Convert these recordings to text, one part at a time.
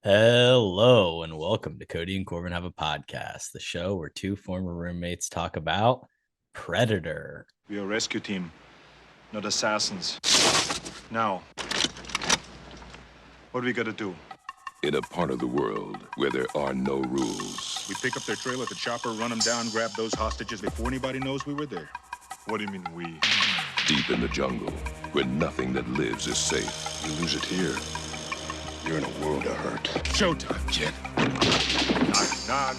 Hello and welcome to Kody and Korbin Have a Podcast, the show where two former roommates talk about Predator. We are a rescue team, not assassins. Now, what do we gotta do? In a part of the world where there are no rules, We pick up their trail at the chopper, run them down, grab those hostages before anybody knows we were there. What do you mean we? deep in the jungle, where nothing that lives is safe, You lose it here, you're in a world of hurt. Showtime, kid. Knock, knock.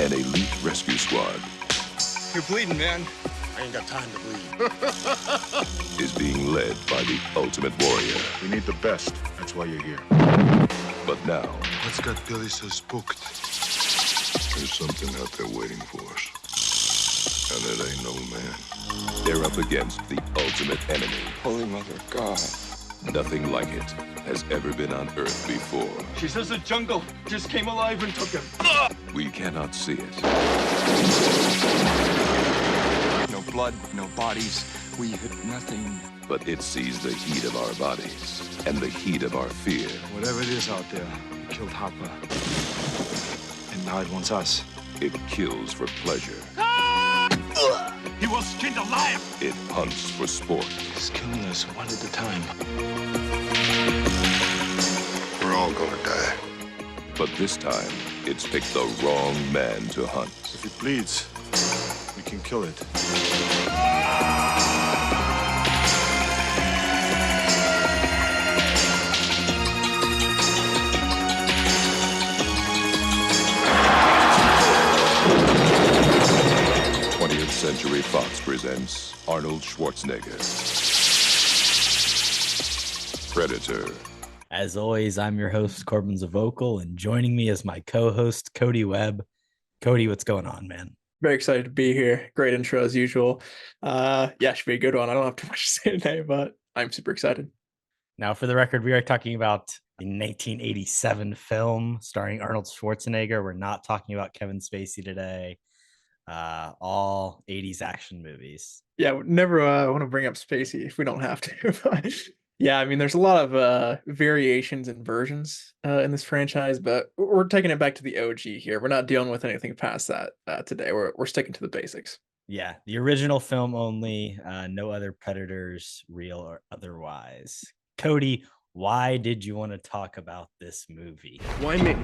an elite rescue squad You're bleeding, man. I ain't got time to bleed. is being led by the ultimate warrior. We need the best. That's why you're here. But now, What's got Billy so spooked? There's something out there waiting for us. And it ain't no man. they're up against the ultimate enemy. Holy Mother of God. Nothing like it has ever been on Earth before. She says the jungle just came alive and took him. We cannot see it, No blood, no bodies. We hit nothing. but it sees the heat of our bodies and the heat of our fear. Whatever it is out there, it killed Choppa. And now it wants us. It kills for pleasure. He was skinned alive. It hunts for sport. It's killing us one at a time. We're all gonna die. But this time, it's picked the wrong man to hunt. If it bleeds, we can kill it. 20th Century Fox presents Arnold Schwarzenegger. Predator. As always, I'm your host, Corbin Zavocal, and joining me is my co-host, Cody Webb. Cody, what's going on, man? Very excited to be here. Great intro as usual. Should be a good one. I don't have too much to say today, but I'm super excited. Now, for the record, we are talking about the 1987 film starring Arnold Schwarzenegger. We're not talking about Kevin Spacey today. All 80s action movies. Yeah, never want to bring up Spacey if we don't have to. But yeah, I mean, there's a lot of variations and versions in this franchise, but we're taking it back to the OG here. We're not dealing with anything past that today. We're sticking to the basics. Yeah, the original film only, no other Predators, real or otherwise. Cody, why did you want to talk about this movie? Why me?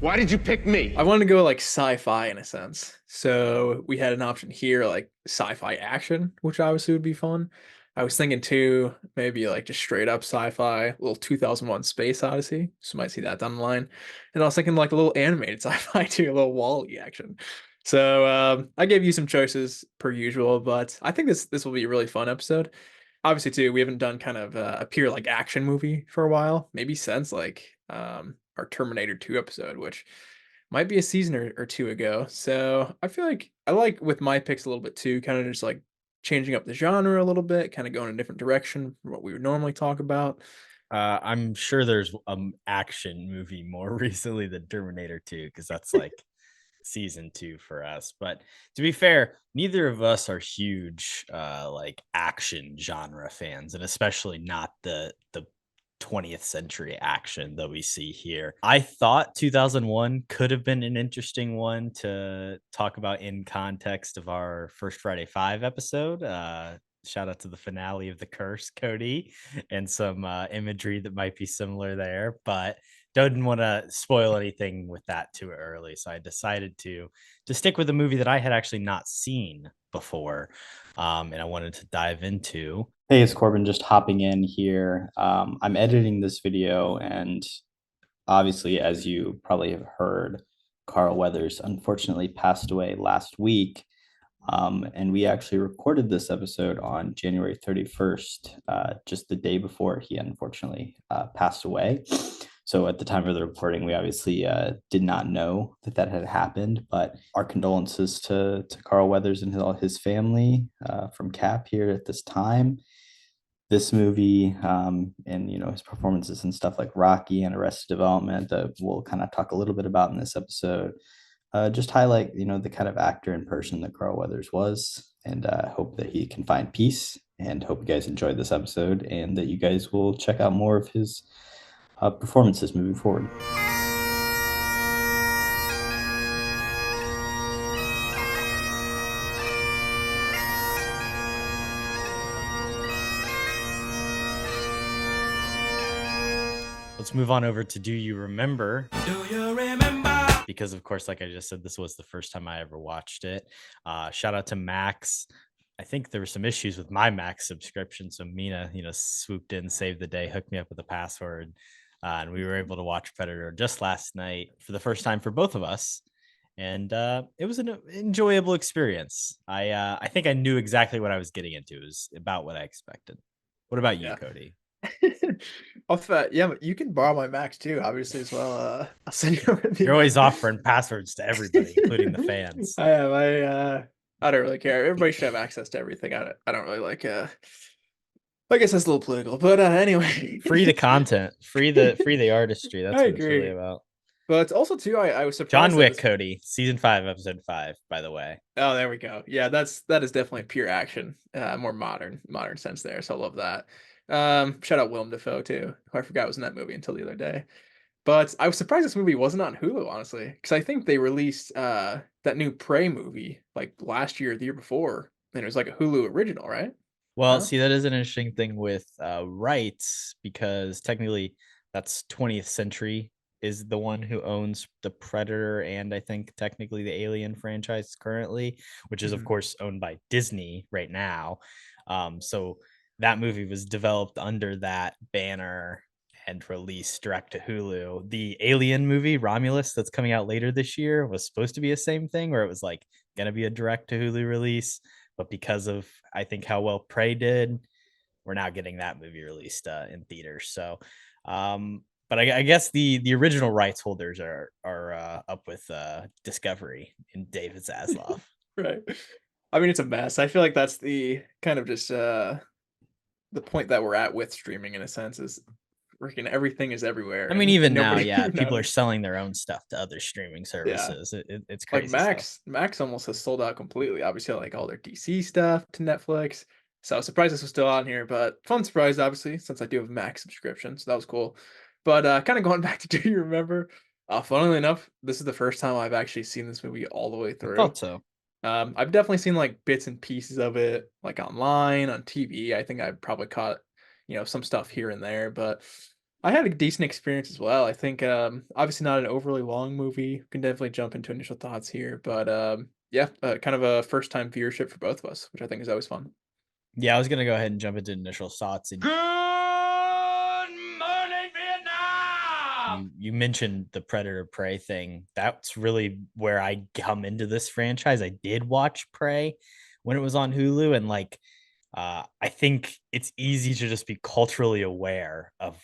Why did you pick me? I wanted to go like sci-fi in a sense. So we had an option here, like sci-fi action, which obviously would be fun. I was thinking too, maybe like just straight up sci-fi, a little 2001 Space Odyssey. So might see that down the line. And I was thinking like a little animated sci-fi too, a little Wall-E action. So I gave you some choices per usual, but I think this will be a really fun episode. Obviously too, we haven't done kind of a pure like action movie for a while, maybe since like our Terminator 2 episode, which might be a season or two ago. So I feel like I like with my picks a little bit too, kind of just like changing up the genre a little bit, kind of going a different direction from what we would normally talk about. I'm sure there's an action movie more recently than Terminator 2, because that's like season 2 for us. But to be fair, neither of us are huge like action genre fans, and especially not the 20th century action that we see here. I thought 2001 could have been an interesting one to talk about in context of our First Friday 5 episode. Shout out to the finale of The Curse, Cody, and some imagery that might be similar there, but didn't want to spoil anything with that too early. So I decided to stick with a movie that I had actually not seen before, and I wanted to dive into. Hey, it's Corbin just hopping in here. I'm editing this video, and obviously, as you probably have heard, Carl Weathers unfortunately passed away last week. And we actually recorded this episode on January 31st, just the day before he unfortunately passed away. So at the time of the recording, we obviously did not know that had happened, but our condolences to Carl Weathers and his family from KHAP here at this time. This movie and his performances and stuff like Rocky and Arrested Development we'll kind of talk a little bit about in this episode. Just highlight the kind of actor and person that Carl Weathers was, and hope that he can find peace and hope you guys enjoyed this episode and that you guys will check out more of his performances moving forward. Let's move on over to Do You Remember? Do you remember? Because, of course, like I just said, this was the first time I ever watched it. Shout out to Max. I think there were some issues with my Max subscription. So Mina, swooped in, saved the day, hooked me up with a password. And we were able to watch Predator just last night for the first time for both of us. And it was an enjoyable experience. I think I knew exactly what I was getting into. It was about what I expected. What about you, Kody? Yeah, you can borrow my Max too, obviously, as well. I'll send you over You're always offering passwords to everybody, including the fans. I am. I don't really care. Everybody should have access to everything. I don't really like. I guess that's a little political, but anyway. Free the content, free the artistry. That's I what it's really agree. about. But also too, I was surprised. John that Wick, this- Kody, season 5, episode 5. By the way. Oh, there we go. Yeah, that is definitely pure action. More modern sense there. So I love that. Shout out Willem Dafoe too, who I forgot was in that movie until the other day. But I was surprised this movie wasn't on Hulu, honestly, because I think they released that new Prey movie like last year or the year before, and it was like a Hulu original, right? Well, Huh? see, that is an interesting thing with rights, because technically that's 20th Century is the one who owns the Predator and I think technically the Alien franchise currently, which is of Mhm. course owned by Disney right now. So that movie was developed under that banner and released direct to Hulu. The Alien movie, Romulus, that's coming out later this year, was supposed to be the same thing, where it was like gonna be a direct to Hulu release, but because of I think how well Prey did, we're now getting that movie released in theaters. So, but I guess the original rights holders are up with Discovery and David Zaslav. Right. I mean, it's a mess. I feel like that's the kind of just the point that we're at with streaming in a sense is freaking everything is everywhere. I mean, and even now, nobody yeah, people are knows. selling their own stuff to other streaming services. It's Like crazy stuff. Max almost has sold out completely. Obviously, like all their DC stuff to Netflix. So I was surprised this was still on here, but fun surprise, obviously, since I do have a Max subscription. So that was cool. But kind of going back to Do You Remember? Funnily enough, this is the first time I've actually seen this movie all the way I through. thought so. I've definitely seen like bits and pieces of it, like online, on TV. I think I've probably caught, some stuff here and there, but I had a decent experience as well. I think obviously not an overly long movie. Can definitely jump into initial thoughts here, but yeah, kind of a first time viewership for both of us, which I think is always fun. Yeah, I was gonna go ahead and jump into initial thoughts. And Good morning, Vietnam! you mentioned the Predator Prey thing. That's really where I come into this franchise. I did watch Prey when it was on Hulu, and I think it's easy to just be culturally aware of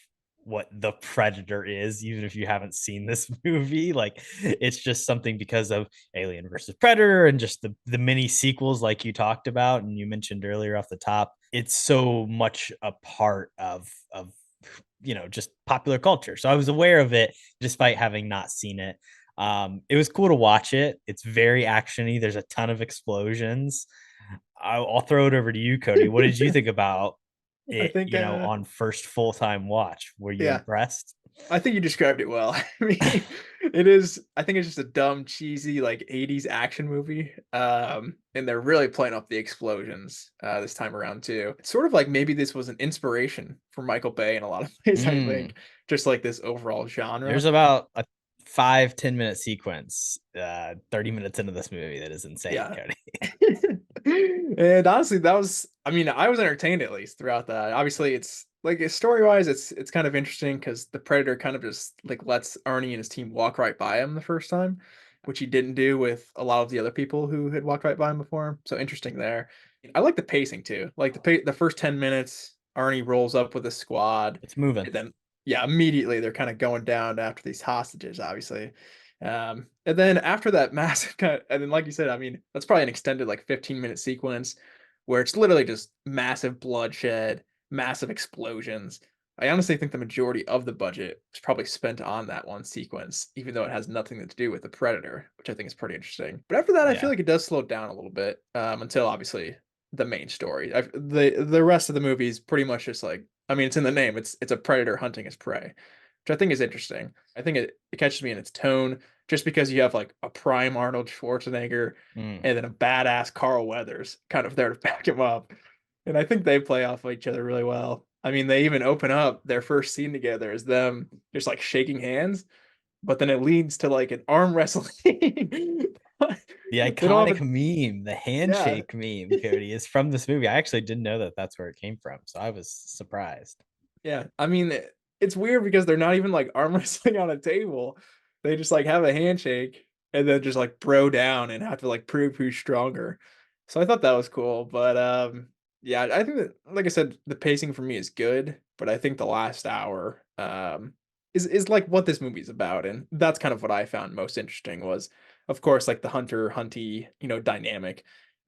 what the Predator is, even if you haven't seen this movie. Like, it's just something because of Alien versus Predator and just the mini sequels, like you talked about and you mentioned earlier off the top. It's so much a part of just popular culture. So I was aware of it despite having not seen it. It was cool to watch it. It's very actiony. There's a ton of explosions. I'll throw it over to you, Kody. What did you think about I it, think on first full-time watch? Were you Yeah. impressed? I think you described it well. I mean, it is. I think it's just a dumb, cheesy, like '80s action movie. And they're really playing up the explosions this time around too. It's sort of like maybe this was an inspiration for Michael Bay in a lot of ways. I think just like this overall genre. There's about a 5-10 minute sequence 30 minutes into this movie that is insane. Yeah. Cody. And honestly, I mean, I was entertained at least throughout that. Obviously, it's like story wise, it's kind of interesting because the Predator kind of just like lets Arnie and his team walk right by him the first time, which he didn't do with a lot of the other people who had walked right by him before. So interesting there. I like the pacing too. Like the first 10 minutes, Arnie rolls up with a squad. It's moving. And then immediately they're kind of going down after these hostages, obviously. And then after that massive and then like you said, I mean, that's probably an extended like 15-minute sequence where it's literally just massive bloodshed, massive explosions. I honestly think the majority of the budget was probably spent on that one sequence, even though it has nothing to do with the Predator, which I think is pretty interesting. But after that, I feel Yeah. like it does slow down a little bit until obviously the main story. The rest of the movie is pretty much just like, I mean, it's in the name. It's a predator hunting his prey, which I think is interesting. I think it catches me in its tone just because you have like a prime Arnold Schwarzenegger Mm. and then a badass Carl Weathers kind of there to back him up. And I think they play off of each other really well. I mean, they even open up their first scene together as them just like shaking hands, but then it leads to like an arm wrestling. The They don't iconic have a, meme, the yeah, handshake meme, Cody, is from this movie. I actually didn't know that that's where it came from, so I was surprised. yeah. I mean, it's weird because they're not even like arm wrestling on a table. They just like have a handshake and then just like bro down and have to like prove who's stronger. So I thought that was cool. But yeah, I think that like I said, the pacing for me is good, but I think the last hour is like what this movie's about. And that's kind of what I found most interesting was of course like the hunter hunty, dynamic.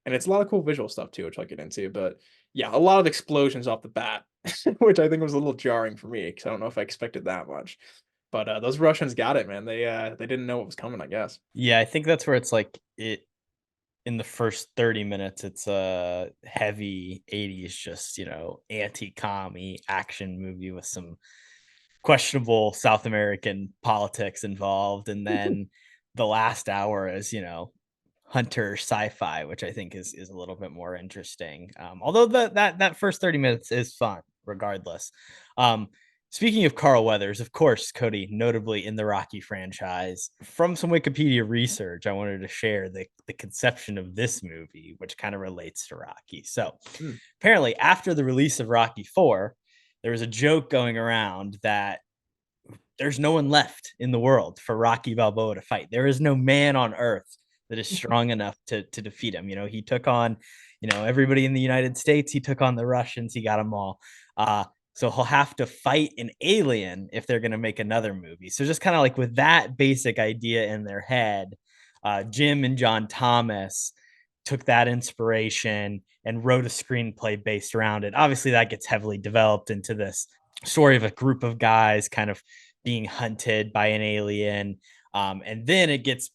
And it's a lot of cool visual stuff too, which I'll get into. But yeah, a lot of explosions off the bat, which I think was a little jarring for me because I don't know if I expected that much. But those Russians got it, man. They didn't know what was coming, I guess. Yeah, I think that's where it's like it in the first 30 minutes, it's a heavy 80s, just, anti-commie action movie with some questionable South American politics involved. And then the last hour is, hunter sci-fi, which I think is a little bit more interesting. Although that first 30 minutes is fun, regardless. Um, Speaking of Carl Weathers, of course, Cody, notably in the Rocky franchise. From some Wikipedia research, I wanted to share the conception of this movie, which kind of relates to Rocky. So Mm. apparently, after the release of Rocky 4, there was a joke going around that there's no one left in the world for Rocky Balboa to fight. There is no man on earth that is strong enough to defeat him. He took on, everybody in the United States. He took on the Russians. He got them all. So he'll have to fight an alien if they're going to make another movie. So just kind of like with that basic idea in their head, Jim and John Thomas took that inspiration and wrote a screenplay based around it. Obviously, that gets heavily developed into this story of a group of guys kind of being hunted by an alien. And then it gets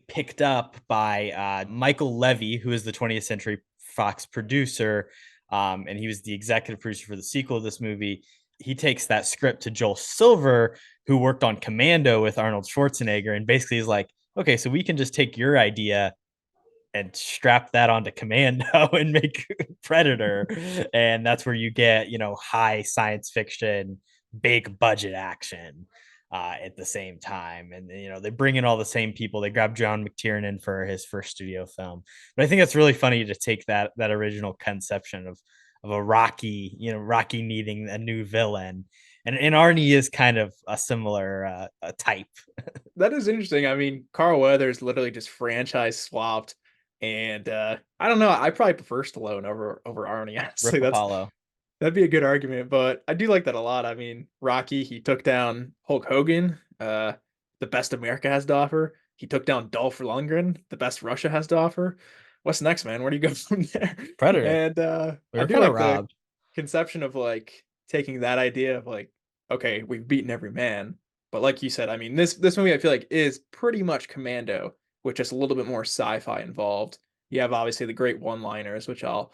picked up by Michael Levy, who is the 20th Century Fox producer. And he was the executive producer for the sequel of this movie. He takes that script to Joel Silver, who worked on Commando with Arnold Schwarzenegger, and basically is like, okay, so we can just take your idea and strap that onto Commando and make Predator. And that's where you get, high science fiction, big budget action at the same time. And, they bring in all the same people. They grab John McTiernan for his first studio film. But I think it's really funny to take that original conception of a Rocky, Rocky needing a new villain. And Arnie is kind of a similar type. That is interesting. I mean, Carl Weathers literally just franchise swapped, and I don't know. I probably prefer Stallone over Arnie. Honestly, Rip Apollo. that'd be a good argument, but I do like that a lot. I mean, Rocky, he took down Hulk Hogan, the best America has to offer. He took down Dolph Lundgren, the best Russia has to offer. What's next, man? Where do you go from there? Predator. And We I were do kind of like the robbed. conception of like taking that idea of like, okay, we've beaten every man. But like you said, I mean, this movie I feel like is pretty much Commando, with just a little bit more sci-fi involved. You have obviously the great one-liners, which I'll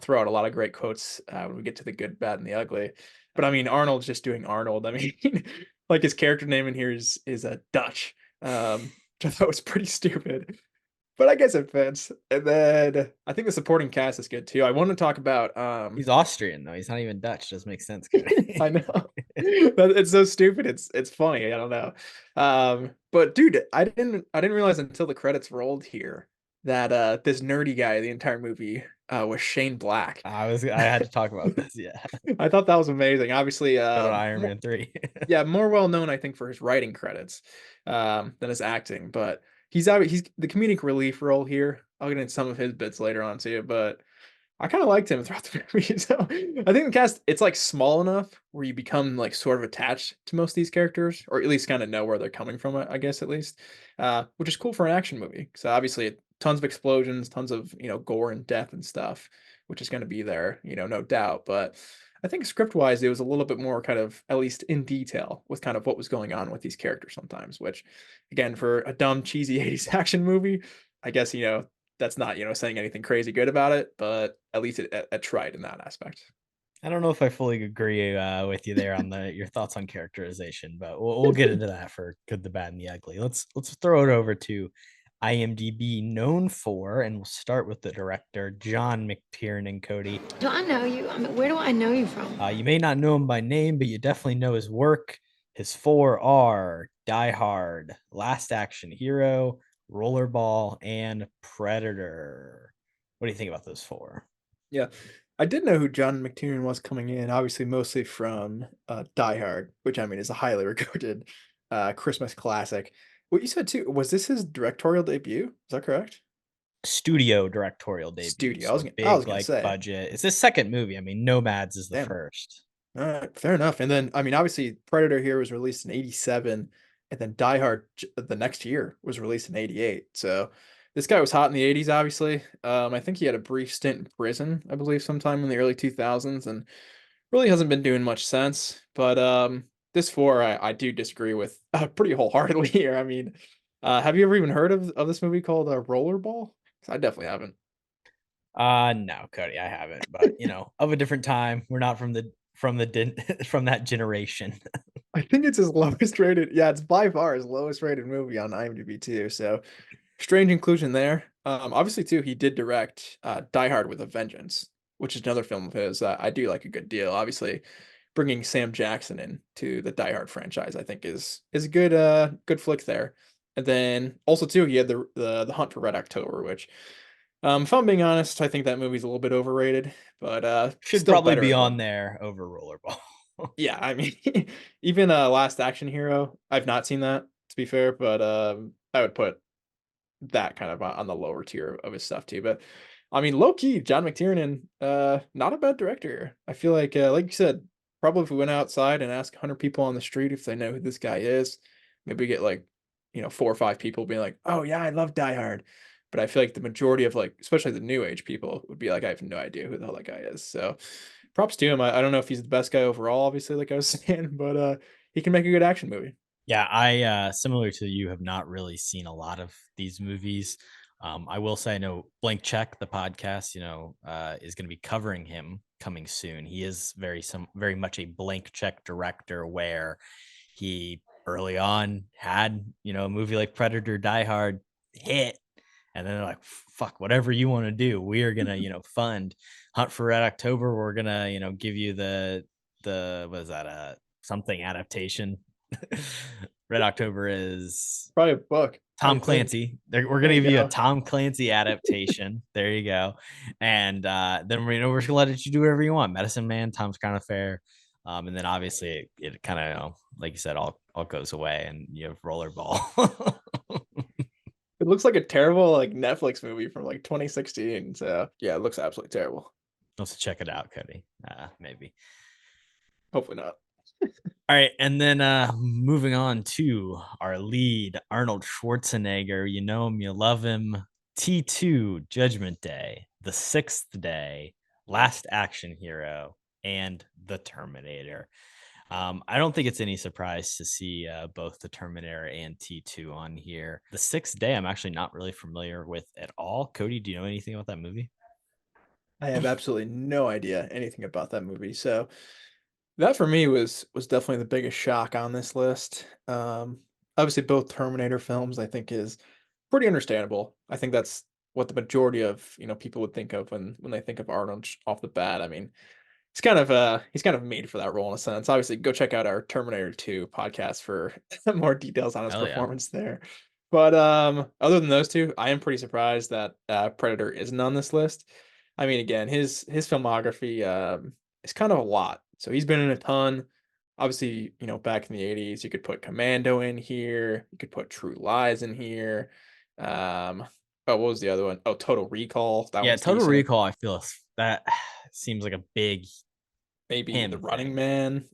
throw out a lot of great quotes when we get to the good, bad, and the ugly. But I mean, Arnold's just doing Arnold. I mean, like his character name in here is a Dutch, which I thought was pretty stupid. But I guess it fits. And then I think the supporting cast is good too. I want to talk about He's Austrian though. He's not even Dutch. Doesn't make sense. I know. It's so stupid. It's funny. I don't know. But dude, I didn't realize until the credits rolled here that this nerdy guy the entire movie was Shane Black. I had to talk about this. Yeah. I thought that was amazing. Obviously, Go to Iron Man 3. yeah, more well known I think for his writing credits than his acting, but he's the comedic relief role here. I'll get into some of his bits later on too, but I kind of liked him throughout the movie. So I think the cast, it's like small enough where you become like sort of attached to most of these characters, or at least kind of know where they're coming from, I guess at least, which is cool for an action movie. So obviously tons of explosions, tons of, gore and death and stuff, which is going to be there, no doubt. But I think script wise, it was a little bit more kind of at least in detail with kind of what was going on with these characters sometimes, which again, for a dumb, cheesy 80s action movie, I guess, that's not, saying anything crazy good about it, but at least it tried in that aspect. I don't know if I fully agree with you there on your thoughts on characterization, but we'll get into that for good, the bad, and the ugly. Let's throw it over to IMDb Known For, and we'll start with the director John McTiernan. Kody, Do I know you? I mean, where do I know you from? you may not know him by name, but you definitely know his work. His four are Die Hard, Last Action Hero, Rollerball, and Predator. What do you think about those four? Yeah. I did know who John McTiernan was coming in, obviously mostly from Die Hard, which I mean is a highly regarded Christmas classic. What you said too, was this his directorial debut? Is that correct? Studio directorial debut. Studio. So I was big, gonna like, say. budget. It's his second movie. I mean, Nomads is the Damn. first. All right, fair enough. And then, I mean, obviously, Predator here was released in '87, and then Die Hard the next year was released in '88. So this guy was hot in the '80s, obviously. I think he had a brief stint in prison, I believe, sometime in the early 2000s, and really hasn't been doing much since. But this four, I do disagree with pretty wholeheartedly here. I mean, have you ever even heard of this movie called Rollerball? 'Cause I definitely haven't. No, Cody, I haven't. But of a different time. We're not from that generation. I think it's his lowest rated. Yeah, it's by far his lowest rated movie on IMDb too. So strange inclusion there. Obviously too, he did direct Die Hard with a Vengeance, which is another film of his that I do like a good deal. Obviously, bringing Sam Jackson in to the Die Hard franchise, I think is a good flick there. And then also too, he had the Hunt for Red October, which if I'm being honest, I think that movie's a little bit overrated, but Should still probably better be than on there over Rollerball. yeah, I mean, even Last Action Hero, I've not seen that to be fair, but I would put that kind of on the lower tier of his stuff too. But I mean, low key, John McTiernan, not a bad director. I feel like you said, probably if we went outside and asked 100 people on the street if they know who this guy is, maybe we get like 4 or 5 people being like, "Oh yeah, I love Die Hard." But I feel like the majority of especially the new age people would be like, "I have no idea who the hell that guy is." So props to him. I don't know if he's the best guy overall, obviously, like I was saying, but he can make a good action movie. Yeah, I similar to you have not really seen a lot of these movies. I will say I know Blank Check, the podcast, is going to be covering him coming soon. He is very much a blank check director where he early on had, a movie like Predator, Die Hard hit, and then they're like, fuck, whatever you want to do, we are gonna, fund Hunt for Red October. We're gonna, give you the what is that something adaptation. Red October is Probably a book. Tom Clancy. We're gonna There you give you a go. Tom Clancy adaptation. There you go. And then we're just gonna let you do whatever you want. Medicine Man, Tom's Kind of Fair. And then obviously it kind of, like you said, all goes away, and you have Rollerball. It looks like a terrible Netflix movie from 2016. So yeah, it looks absolutely terrible. Let's check it out, Cody. Maybe. Hopefully not. All right, and then moving on to our lead, Arnold Schwarzenegger. You know him, you love him. T2, Judgment Day, The Sixth Day, Last Action Hero, and The Terminator. I don't think it's any surprise to see both The Terminator and T2 on here. The Sixth Day, I'm actually not really familiar with at all. Cody, do you know anything about that movie? I have absolutely no idea anything about that movie. So that for me was definitely the biggest shock on this list. Obviously both Terminator films I think is pretty understandable. I think that's what the majority of, people would think of when they think of Arnold off the bat. I mean, he's kind of made for that role in a sense. Obviously, go check out our Terminator 2 podcast for more details on his Hell yeah. performance there. But other than those two, I am pretty surprised that Predator isn't on this list. I mean, again, his filmography is kind of a lot. So he's been in a ton. Obviously, back in the 80s, you could put Commando in here. You could put True Lies in here. What was the other one? Oh, Total Recall. That Yeah, one's Total decent. Recall, I feel that seems like a big Maybe him The Running thing. Man.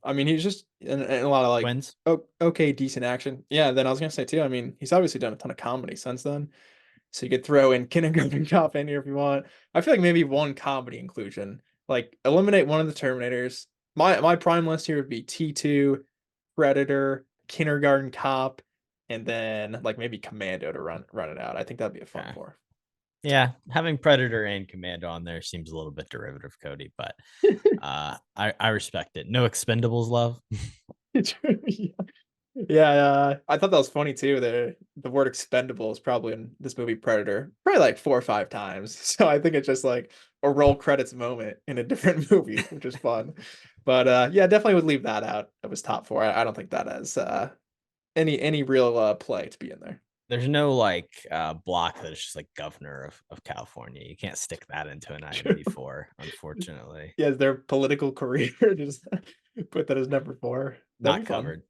I mean, he's just in a lot of Twins. okay, decent action. Yeah, then I was gonna say too, I mean, he's obviously done a ton of comedy since then. So you could throw in Kindergarten Cop in here if you want. I feel like maybe one comedy inclusion. Eliminate one of the Terminators. My prime list here would be T2, Predator, Kindergarten Cop, and then maybe Commando to run it out. I think that'd be a fun Okay. four. Yeah, having Predator and Commando on there seems a little bit derivative, Cody, but I respect it. No Expendables love. Yeah. Yeah, I thought that was funny too. The word expendable is probably in this movie Predator, probably like 4 or 5 times. So I think it's just like a roll credits moment in a different movie, which is fun. But yeah, definitely would leave that out of his top 4. I don't think that has any real play to be in there. There's no like block that is just like governor of California. You can't stick that into an True. IMDb4, unfortunately. Yeah, their political career just put that as number 4. That'd Not be fun. covered.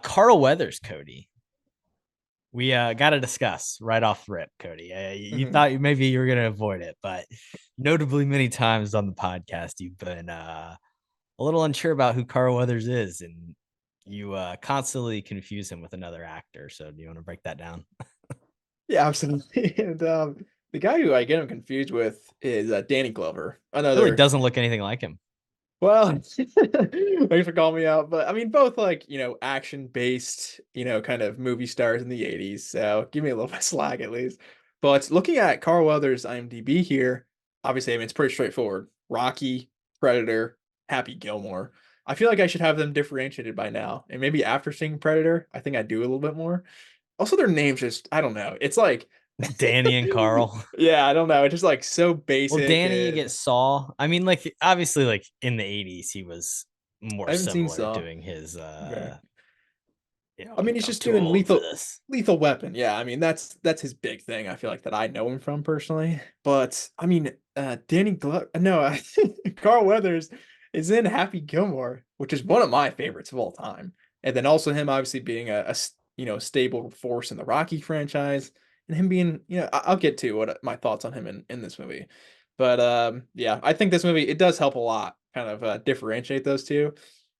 Carl Weathers, Cody. We got to discuss right off the rip, Cody. You thought maybe you were going to avoid it, but notably many times on the podcast, you've been a little unsure about who Carl Weathers is, and you constantly confuse him with another actor. So do you want to break that down? Yeah, absolutely. And the guy who I get him confused with is Danny Glover. Really Another doesn't look anything like him. Well, thanks for calling me out. But I mean, both like, action based, kind of movie stars in the 80s. So give me a little bit of slack at least. But looking at Carl Weathers' IMDb here, obviously, I mean, it's pretty straightforward. Rocky, Predator, Happy Gilmore. I feel like I should have them differentiated by now. And maybe after seeing Predator, I think I do a little bit more. Also, their names just, I don't know. It's like Danny and Carl. Yeah, I don't know. It's just like so basic. Well, Danny, you and get Saw. I mean, like obviously, like in the 80s, he was more I haven't seen similar Saw. doing his Okay. I like, mean, he's I'm just too doing old for this. Lethal Weapon. Yeah, I mean that's his big thing. I feel like that I know him from personally. But I mean, Danny Glover. No, Carl Weathers is in Happy Gilmore, which is one of my favorites of all time. And then also him obviously being stable force in the Rocky franchise, and him being I'll get to what my thoughts on him in this movie. But yeah, I think this movie it does help a lot, kind of differentiate those two.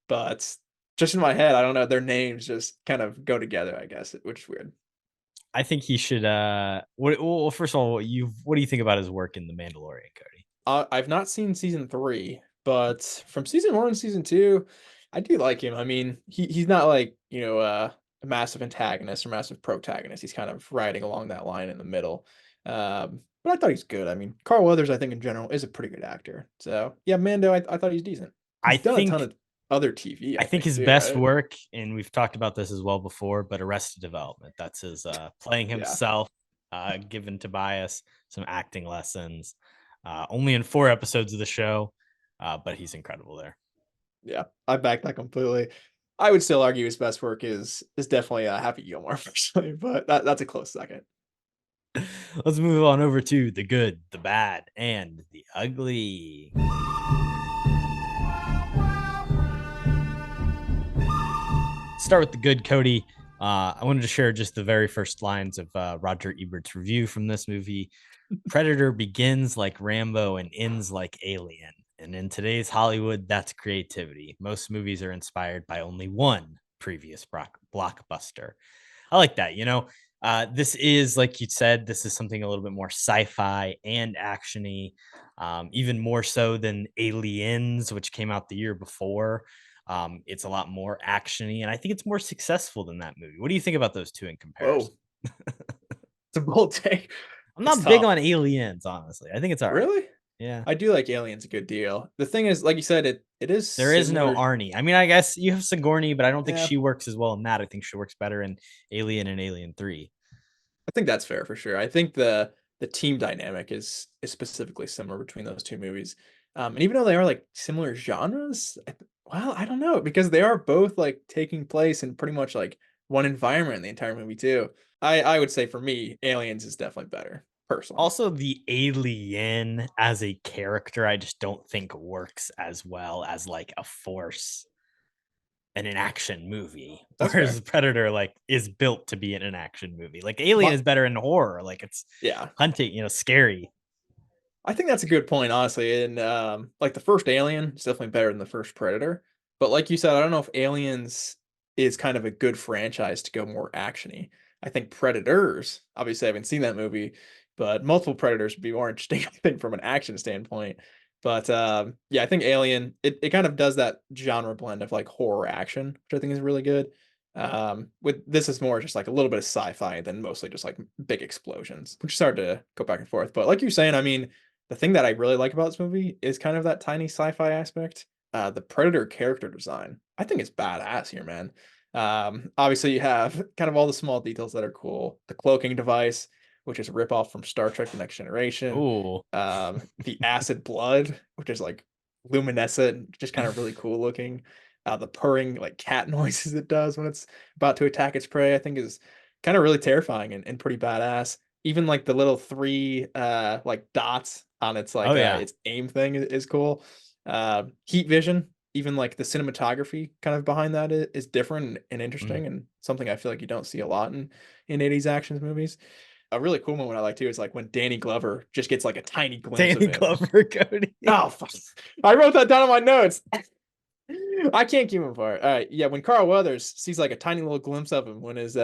But just in my head, I don't know, their names just kind of go together, I guess, which is weird. I think he should. Well, first of all, what do you think about his work in The Mandalorian, Cody? I've not seen season 3, but from season 1 and season 2, I do like him. I mean, he's not like, a massive antagonist or massive protagonist. He's kind of riding along that line in the middle. But I thought he's good. I mean, Carl Weathers, I think in general, is a pretty good actor. So yeah, Mando, I thought he's decent. I He's done a ton think of other TV, I I think think his too, best right? work, and we've talked about this as well before, but Arrested Development. That's his playing Yeah. himself, given Tobias some acting lessons. Only in 4 episodes of the show, but he's incredible there. Yeah, I back that completely. I would still argue his best work is definitely Happy Gilmore personally, but that's a close second. Let's move on over to the good, the bad, and the ugly. Start with the good, Cody. I wanted to share just the very first lines of Roger Ebert's review from this movie. Predator begins like Rambo and ends like Alien. And in today's Hollywood, that's creativity. Most movies are inspired by only one previous blockbuster. I like that. This is, like you said, this is something a little bit more sci-fi and actiony, even more so than Aliens, which came out the year before. It's a lot more actiony, and I think it's more successful than that movie. What do you think about those two in comparison? Whoa, it's a bold take. I'm It's not big tough. on Aliens, honestly. I think it's all right. Really? Yeah. I do like Aliens a good deal. The thing is, like you said, it is There is no similar. Arnie. I mean, I guess you have Sigourney, but I don't think Yeah. she works as well in that. I think she works better in Alien and Alien 3. I think that's fair for sure. I think the team dynamic is specifically similar between those two movies. And even though they are like similar genres, well, I don't know because they are both like taking place in pretty much like one environment in the entire movie too. I would say for me, Aliens is definitely better personally. Also, the alien as a character, I just don't think works as well as like a force in an action movie. That's Whereas fair. Predator like is built to be in an action movie. Like Alien My- is better in horror. Like it's yeah, hunting, scary. I think that's a good point, honestly. And like the first Alien is definitely better than the first Predator. But like you said, I don't know if Aliens is kind of a good franchise to go more actiony. I think Predators, obviously I haven't seen that movie, but multiple Predators would be more interesting, I think, from an action standpoint. But yeah, I think Alien, it kind of does that genre blend of like horror action, which I think is really good. With this is more just like a little bit of sci-fi than mostly just like big explosions, which is hard to go back and forth. But like you're saying, I mean, the thing that I really like about this movie is kind of that tiny sci-fi aspect. The Predator character design, I think it's badass here, man. Obviously you have kind of all the small details that are cool. The cloaking device, which is a ripoff from Star Trek: The Next Generation. Ooh. The acid blood, which is like luminescent, just kind of really cool looking. The purring like cat noises it does when it's about to attack its prey, I think is kind of really terrifying and pretty badass. Even like the little three like dots on its Oh, like yeah. its aim thing is cool. Heat vision, even like the cinematography kind of behind that is different and interesting, and something I feel like you don't see a lot in 80s actions movies. A really cool moment I like too is like when Danny Glover just gets like a tiny glimpse Danny of him. Glover, Cody. Oh, fuck. I wrote that down on my notes. I can't keep him apart. All right, yeah. When Carl Weathers sees like a tiny little glimpse of him when his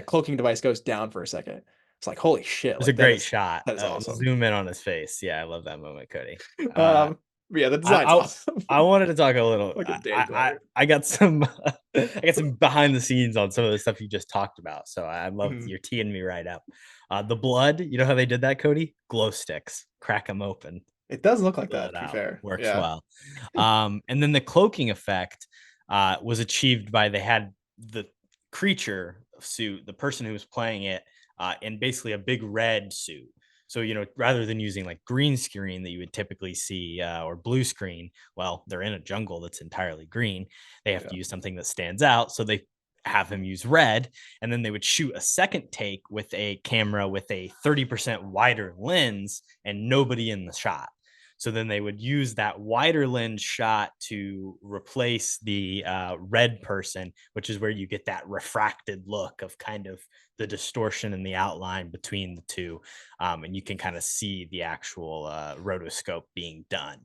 cloaking device goes down for a second, it's like holy shit! It's a Like that great is shot. that is awesome. Zoom in on his face. Yeah, I love that moment, Cody. But yeah, the I, design's I awesome. I wanted to talk a little. Fucking Danny Glover. I got some I got some behind the scenes on some of the stuff you just talked about. So I love Mhm. you're teeing me right up. The blood, you know how they did that, Cody? Glow sticks, crack them open, It does look like fill that, it to be out. fair. Works Yeah. well. And then the cloaking effect was achieved by they had the creature suit, the person who was playing it, in basically a big red suit. So, rather than using like green screen that you would typically see or blue screen, well, they're in a jungle that's entirely green. They have Yeah. to use something that stands out. So they have him use red. And then they would shoot a second take with a camera with a 30% wider lens and nobody in the shot. So then they would use that wider lens shot to replace the red person, which is where you get that refracted look of kind of the distortion and the outline between the two. And you can kind of see the actual rotoscope being done,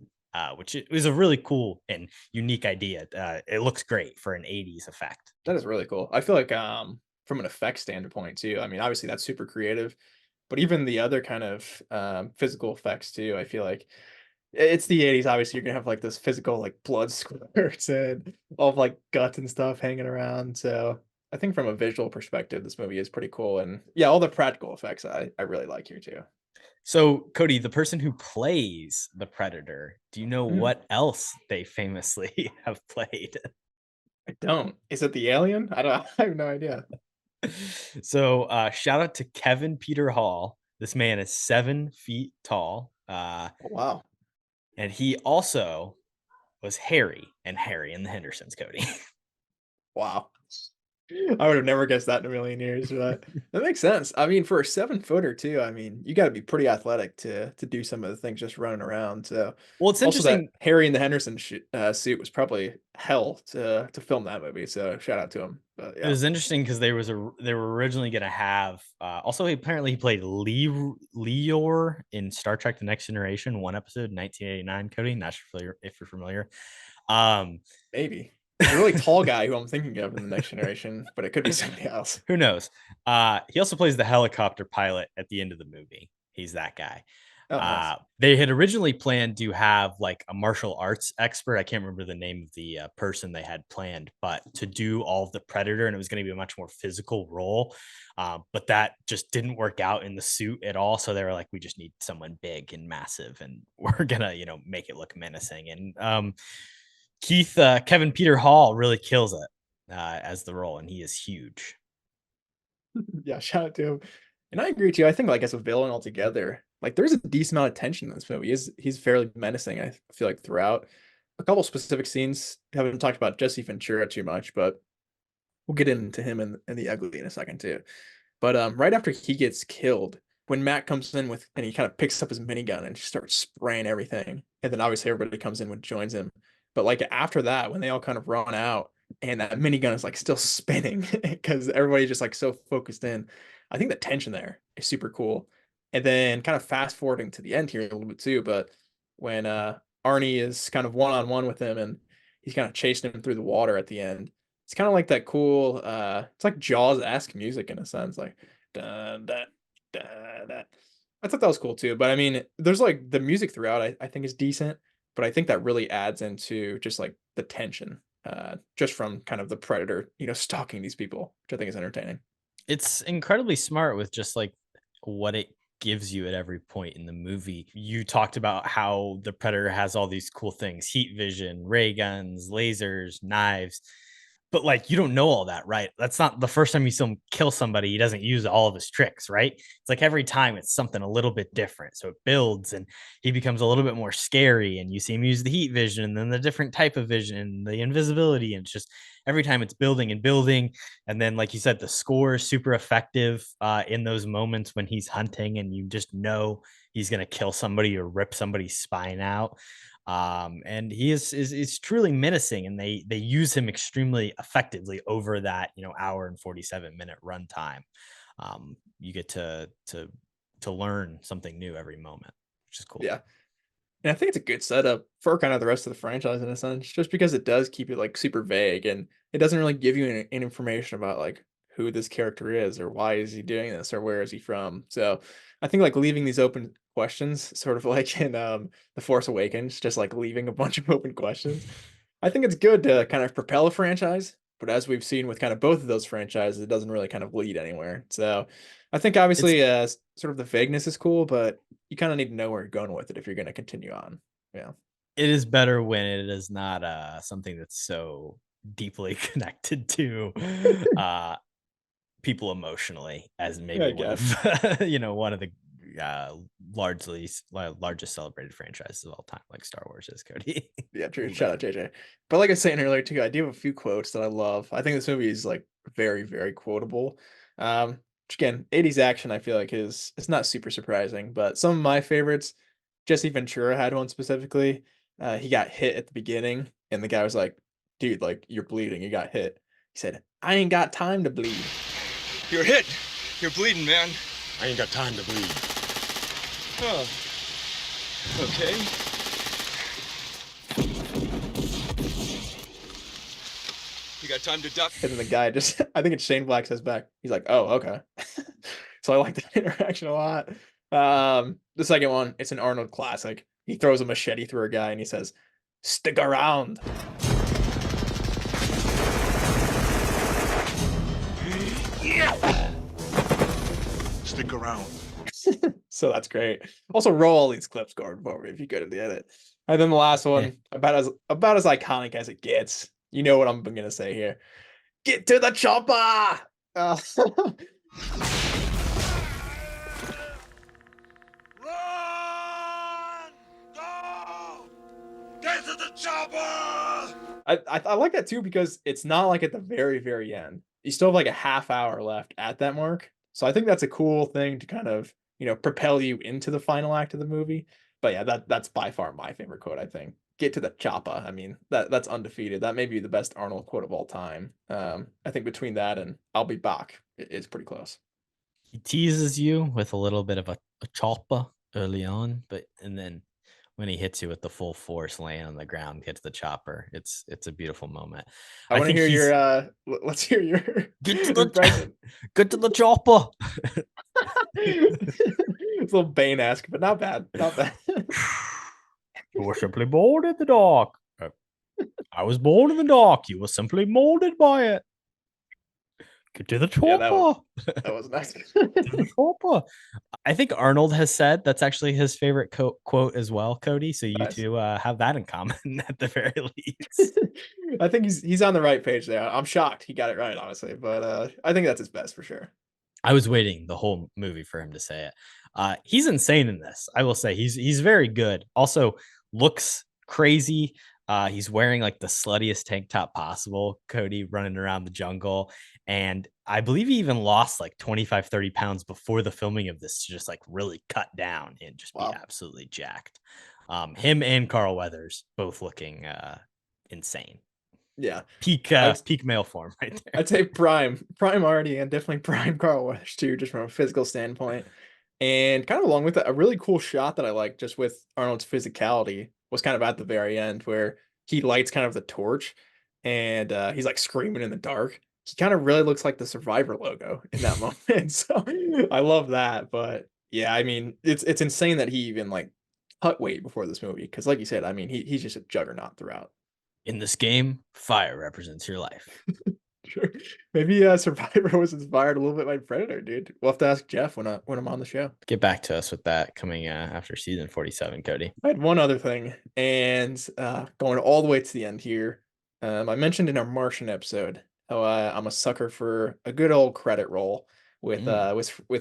which it was a really cool and unique idea. It looks great for an 80s effect. That is really cool. I feel like from an effects standpoint too. I mean, obviously that's super creative, but even the other kind of physical effects too. I feel like it's the 80s. Obviously, you're gonna have like this physical like blood squirts and all of like guts and stuff hanging around. So I think from a visual perspective, this movie is pretty cool. And yeah, all the practical effects I really like here too. So, Cody, the person who plays the Predator, do you know Mm, what else they famously have played? I don't. Is it the alien? I don't. I have no idea. So, shout out to Kevin Peter Hall. This man is 7 feet tall. Oh, wow. And he also was Harry and Harry and the Hendersons, Cody. Wow. I would have never guessed that in a million years, but that makes sense. I mean, for a 7 footer too, I mean, you got to be pretty athletic to do some of the things just running around. So, Well, it's also that interesting. Harry and the Henderson suit was probably hell to film that movie. So, shout out to him. But It yeah, was interesting because they were originally going to have also apparently he played Leor in Star Trek: The Next Generation, one episode, 1989. Cody, not sure if you're familiar. Um, maybe there's a really tall guy who I'm thinking of in the Next Generation, but it could be somebody else. Who knows? He also plays the helicopter pilot at the end of the movie. He's that guy. Oh, nice. They had originally planned to have like a martial arts expert. I can't remember the name of the person they had planned, but to do all of the Predator, and it was going to be a much more physical role. But that just didn't work out in the suit at all. So they were like, we just need someone big and massive, and we're gonna, make it look menacing. And Kevin Peter Hall really kills it as the role, and he is huge. Yeah, shout out to him. And I agree with you. I think like as a villain altogether, like there's a decent amount of tension in this movie. He's fairly menacing, I feel like throughout. A couple specific scenes. Haven't talked about Jesse Ventura too much, but we'll get into him and the ugly in a second too. But right after he gets killed, when Matt comes in with and he kind of picks up his minigun and just starts spraying everything, and then obviously everybody comes in and joins him. But like after that, when they all kind of run out and that minigun is like still spinning because everybody's just like so focused in, I think the tension there is super cool. And then kind of fast forwarding to the end here a little bit too, but when Arnie is kind of one on one with him and he's kind of chasing him through the water at the end, it's kind of like that cool it's like Jaws-esque music in a sense, like da, da, da, da. I thought that was cool too. But I mean, there's like the music throughout I think is decent, but I think that really adds into just like the tension just from kind of the Predator, stalking these people, which I think is entertaining. It's incredibly smart with just like what it gives you at every point in the movie. You talked about how the Predator has all these cool things: heat vision, ray guns, lasers, knives. But like you don't know all that, right? That's not the first time you see him kill somebody, he doesn't use all of his tricks, right? It's like every time it's something a little bit different. So it builds and he becomes a little bit more scary, and you see him use the heat vision and then the different type of vision, the invisibility, and it's just every time it's building and building. And then, like you said, the score is super effective in those moments when he's hunting and you just know he's going to kill somebody or rip somebody's spine out. And he is truly menacing, and they use him extremely effectively over that hour and 47-minute runtime. You get to learn something new every moment, which is cool. Yeah. And I think it's a good setup for kind of the rest of the franchise in a sense, just because it does keep it like super vague and it doesn't really give you any information about like who this character is or why is he doing this or where is he from. So I think like leaving these open questions, sort of like in The Force Awakens, just like leaving a bunch of open questions. I think it's good to kind of propel a franchise, but as we've seen with kind of both of those franchises, it doesn't really kind of lead anywhere. So I think It's obviously sort of the vagueness is cool, but you kind of need to know where you're going with it if you're going to continue on. Yeah. it is better when it is not something that's so deeply connected to uh people emotionally as Yeah, I maybe one guess. of one of the uh largest celebrated franchises of all time, like Star Wars is, Cody. Yeah, true. But Shout out JJ. But like I was saying earlier too, I do have a few quotes that I love. I think this movie is like very, very quotable. Which again, 80s action I feel like is it's not super surprising, but some of my favorites, Jesse Ventura had one specifically. He got hit at the beginning, and the guy was like, "Dude, like you're bleeding. You got hit." He said, "I ain't got time to bleed." You're hit. You're bleeding, man. I ain't got time to bleed. Oh. Okay. You got time to duck? And then the guy just, I think it's Shane Black says back. He's like, "Oh, okay." So I like that interaction a lot. The second one, it's an Arnold classic. He throws a machete through a guy and he says, "Stick around." Stick around. So that's great. Also, roll all these clips going forward if you go to the edit. And then the last one, about as iconic as it gets. You know what I'm gonna say here. Get to the chopper. Uh, Run! Go! Get to the chopper! I like that too because it's not like at the very, very end. You still have like a half hour left at that mark. So I think that's a cool thing to kind of, propel you into the final act of the movie. But yeah, that's by far my favorite quote, I think. Get to the choppa. I mean, that's undefeated. That may be the best Arnold quote of all time. I think between that and I'll be back, it's pretty close. he teases you with a little bit of a choppa early on, and then when he hits you with the full force laying on the ground, gets the chopper. It's a beautiful moment. I I want to think hear he's your let's hear your get to the impression. get to the chopper. It's a little Bane-esque, but not bad. Not bad. You were simply born in the dark. I was born in the dark. You were simply molded by it. Get to the Yeah, chopper. that was nice. To the chopper. I think Arnold has said that's actually his favorite quote as well, Cody. So you Nice. two have that in common at the very least. I think he's on the right page there. I'm shocked he got it right, honestly, but I think that's his best for sure. I was waiting the whole movie for him to say it. He's insane in this. I will say he's very good. Also looks crazy. He's wearing like the sluttiest tank top possible, Cody, running around the jungle. And I believe he even lost like 25-30 pounds before the filming of this to just like really cut down and just be Wow. absolutely jacked. Him and Carl Weathers both looking insane. Yeah. Peak male form right there. I'd say prime Artie and definitely prime Carl Weathers too, just from a physical standpoint. And kind of along with it, a really cool shot that I like just with Arnold's physicality was kind of at the very end where he lights kind of the torch and he's like screaming in the dark. He kind of really looks like the Survivor logo in that moment. So I love that. But yeah, I mean, it's insane that he even like cut weight before this movie. Cause like you said, I mean, he's just a juggernaut throughout. In this game, fire represents your life. Sure. Maybe Survivor was inspired a little bit by Predator, dude. We'll have to ask Jeff when I'm on the show. Get back to us with that coming after season 47, Cody. I had one other thing, and going all the way to the end here. I mentioned in our Martian episode how I'm a sucker for a good old credit roll with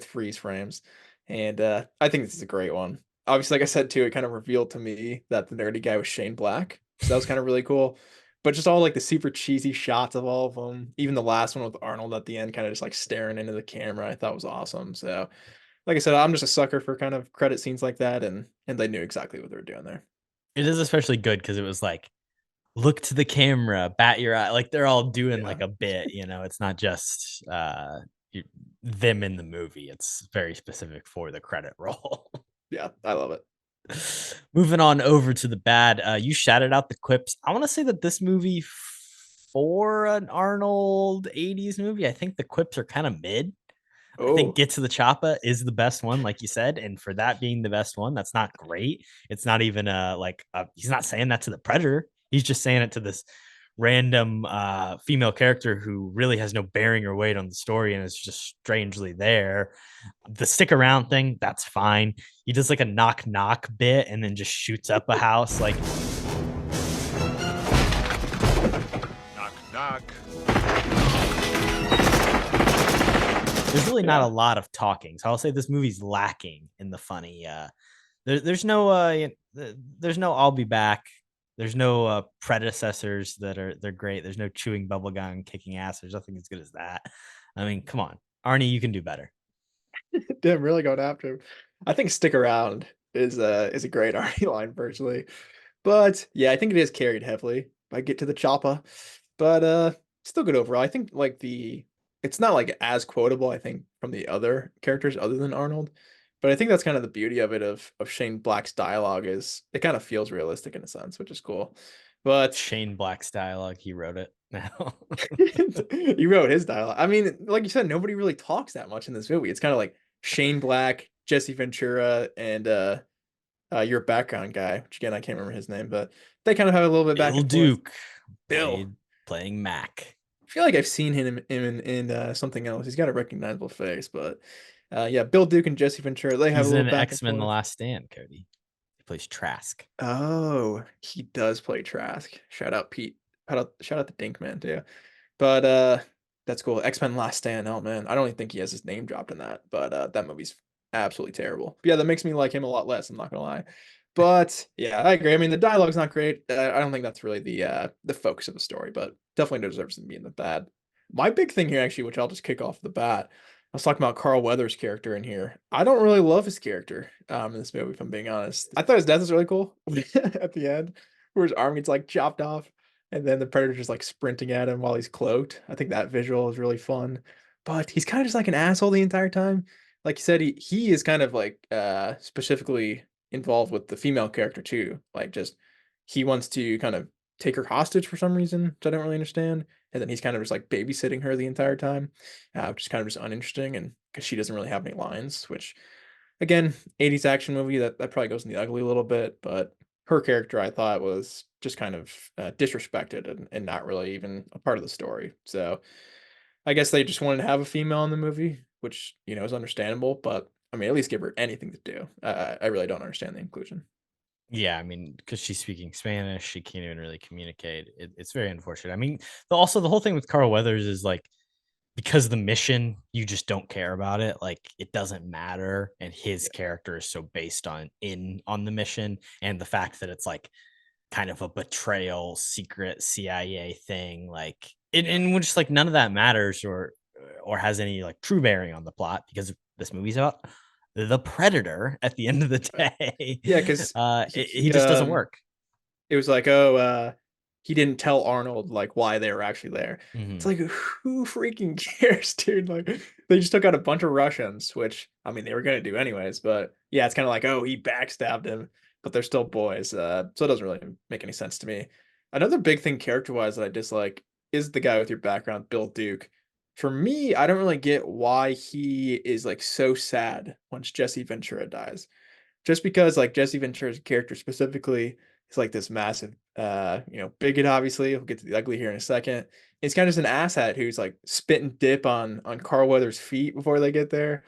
freeze frames, and I think this is a great one. Obviously, like I said too, it kind of revealed to me that the nerdy guy was Shane Black, so that was kind of really cool. But just all like the super cheesy shots of all of them, even the last one with Arnold at the end, kind of just like staring into the camera, I thought was awesome. So like I said, I'm just a sucker for kind of credit scenes like that, and they knew exactly what they were doing there. It is especially good because it was like, look to the camera, bat your eye. Like they're all doing Yeah. like a bit, it's not just them in the movie. It's very specific for the credit roll. Yeah, I love it. Moving on over to the bad, you shouted out the quips. I want to say that this movie, for an Arnold 80s movie, I think the quips are kind of mid. I think Oh, Get to the Choppa is the best one, like you said, and for that being the best one, that's not great. It's not even he's not saying that to the Predator. He's just saying it to this random female character who really has no bearing or weight on the story and is just strangely there. The stick around thing, that's fine. He does like a knock knock bit and then just shoots up a house. Like, Knock, knock. there's really not a lot of talking. So I'll say this movie's lacking in the funny. There's no I'll be back. There's no predecessors they're great. There's no chewing bubblegum, kicking ass. There's nothing as good as that. I mean, come on, Arnie, you can do better. damn, really going after him. I think "Stick Around" is a great Arnie line personally, but yeah, I think it is carried heavily by "Get to the Choppa," but still good overall. I think it's not like as quotable, I think, from the other characters other than Arnold. But I think that's kind of the beauty of it of Shane Black's dialogue is it kind of feels realistic in a sense, which is cool. But Shane Black's dialogue, he wrote it now. he wrote his dialogue. I mean, like you said, nobody really talks that much in this movie. It's kind of like Shane Black, Jesse Ventura, and your background guy, which again I can't remember his name, but they kind of have a little bit back Bill and forth. Duke, Bill. playing Mac. I feel like I've seen him in something else. He's got a recognizable face, but yeah, Bill Duke and Jesse Ventura, they have a He's little in back and X-Men: The forth. Last Stand, Cody. He plays Trask. Oh, he does play Trask. Shout out Pete. Shout out to Dinkman too. But that's cool. X-Men Last Stand. Oh man, I don't even think he has his name dropped in that. But that movie's absolutely terrible. But yeah, that makes me like him a lot less. I'm not gonna lie. But yeah, I agree. I mean, the dialogue's not great. I don't think that's really the focus of the story, but definitely deserves to be in the bad. My big thing here, actually, which I'll just kick off the bat, I was talking about Carl Weathers' character in here. I don't really love his character in this movie, if I'm being honest. I thought his death was really cool at the end, where his arm gets like chopped off, and then the Predator's just like sprinting at him while he's cloaked. I think that visual is really fun. But he's kind of just like an asshole the entire time. Like you said, he is kind of like specifically involved with the female character too. Like just he wants to kind of take her hostage for some reason, which I don't really understand. And then he's kind of just like babysitting her the entire time, which is kind of just uninteresting. And because she doesn't really have any lines, which again, 80s action movie that probably goes in the ugly a little bit. But her character, I thought, was just kind of disrespected and not really even a part of the story. So I guess they just wanted to have a female in the movie, which is understandable. But I mean, at least give her anything to do. I really don't understand the inclusion. Yeah, I mean, because she's speaking Spanish, she can't even really communicate. It's very unfortunate. I mean, also the whole thing with Carl Weathers is like, because the mission, you just don't care about it. Like it doesn't matter, and his character is so based on the mission, and the fact that it's like kind of a betrayal, secret CIA thing. Like and which like none of that matters or has any like true bearing on the plot because this movie's about the Predator at the end of the day. Yeah, because he just doesn't work. It was like, he didn't tell Arnold like why they were actually there. It's like, who freaking cares, dude? Like they just took out a bunch of Russians, which I mean they were gonna do anyways, but yeah, it's kind of like, oh, he backstabbed him, but they're still boys. So it doesn't really make any sense to me. Another big thing character-wise that I dislike is the guy with your background, Bill Duke. For me, I don't really get why he is like so sad once Jesse Ventura dies. Just because like Jesse Ventura's character specifically is like this massive bigot, obviously. We'll get to the ugly here in a second. He's kind of just an asshat who's like spit and dip on Carl Weathers' feet before they get there,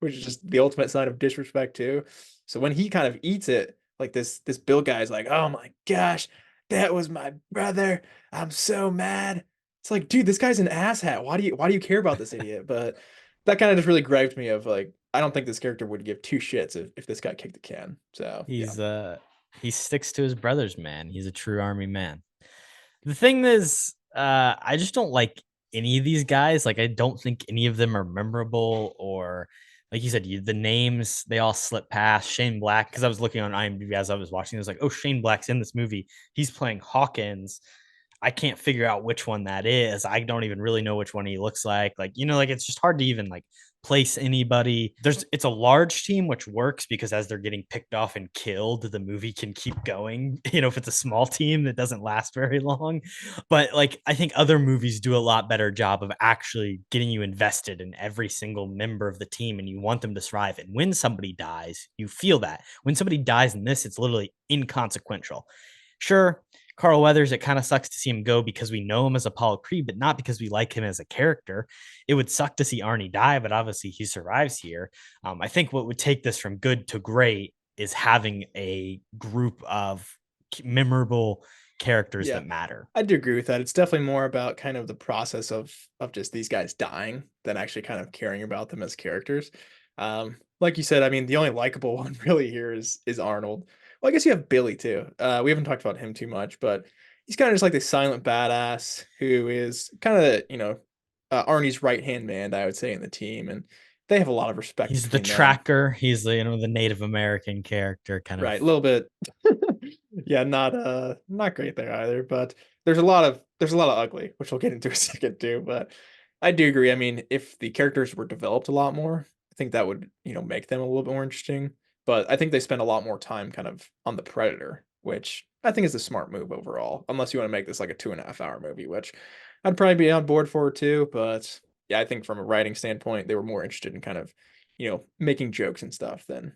which is just the ultimate sign of disrespect too. So when he kind of eats it, like this Bill guy's like, "Oh my gosh, that was my brother. I'm so mad." It's like, dude, this guy's an asshat. Why do you care about this idiot? But that kind of just really griped me of like, I don't think this character would give two shits if this guy kicked the can. So yeah. He sticks to his brothers, man. He's a true army man. The thing is, I just don't like any of these guys. Like, I don't think any of them are memorable or, like you said, the names they all slip past. Shane Black, because I was looking on IMDb as I was watching, I was like, oh, Shane Black's in this movie. He's playing Hawkins. I can't figure out which one that is. I don't even really know which one he looks like. Like, like it's just hard to even like place anybody. It's a large team, which works because as they're getting picked off and killed, the movie can keep going. If it's a small team that doesn't last very long. But like I think other movies do a lot better job of actually getting you invested in every single member of the team and you want them to survive. And when somebody dies, you feel that. When somebody dies in this, it's literally inconsequential. Sure, Carl Weathers, it kind of sucks to see him go because we know him as Apollo Creed, but not because we like him as a character. It would suck to see Arnie die, but obviously he survives here. I think what would take this from good to great is having a group of memorable characters Yeah, that matter. I do agree with that. It's definitely more about kind of the process of just these guys dying than actually kind of caring about them as characters. Like you said, I mean, the only likable one really here is Arnold. Well, I guess you have Billy too. We haven't talked about him too much, but he's kind of just like this silent badass who is kind of, Arnie's right-hand man, I would say, in the team, and they have a lot of respect He's the between them. tracker. He's the Native American character kind of. Right, a little bit. Yeah, not great there either, but there's a lot of ugly, which we'll get into a second too, but I do agree. I mean, if the characters were developed a lot more, I think that would, make them a little bit more interesting, but I think they spend a lot more time kind of on the Predator, which I think is a smart move overall, unless you want to make this like a 2.5 hour movie, which I'd probably be on board for too, but yeah, I think from a writing standpoint, they were more interested in kind of, making jokes and stuff than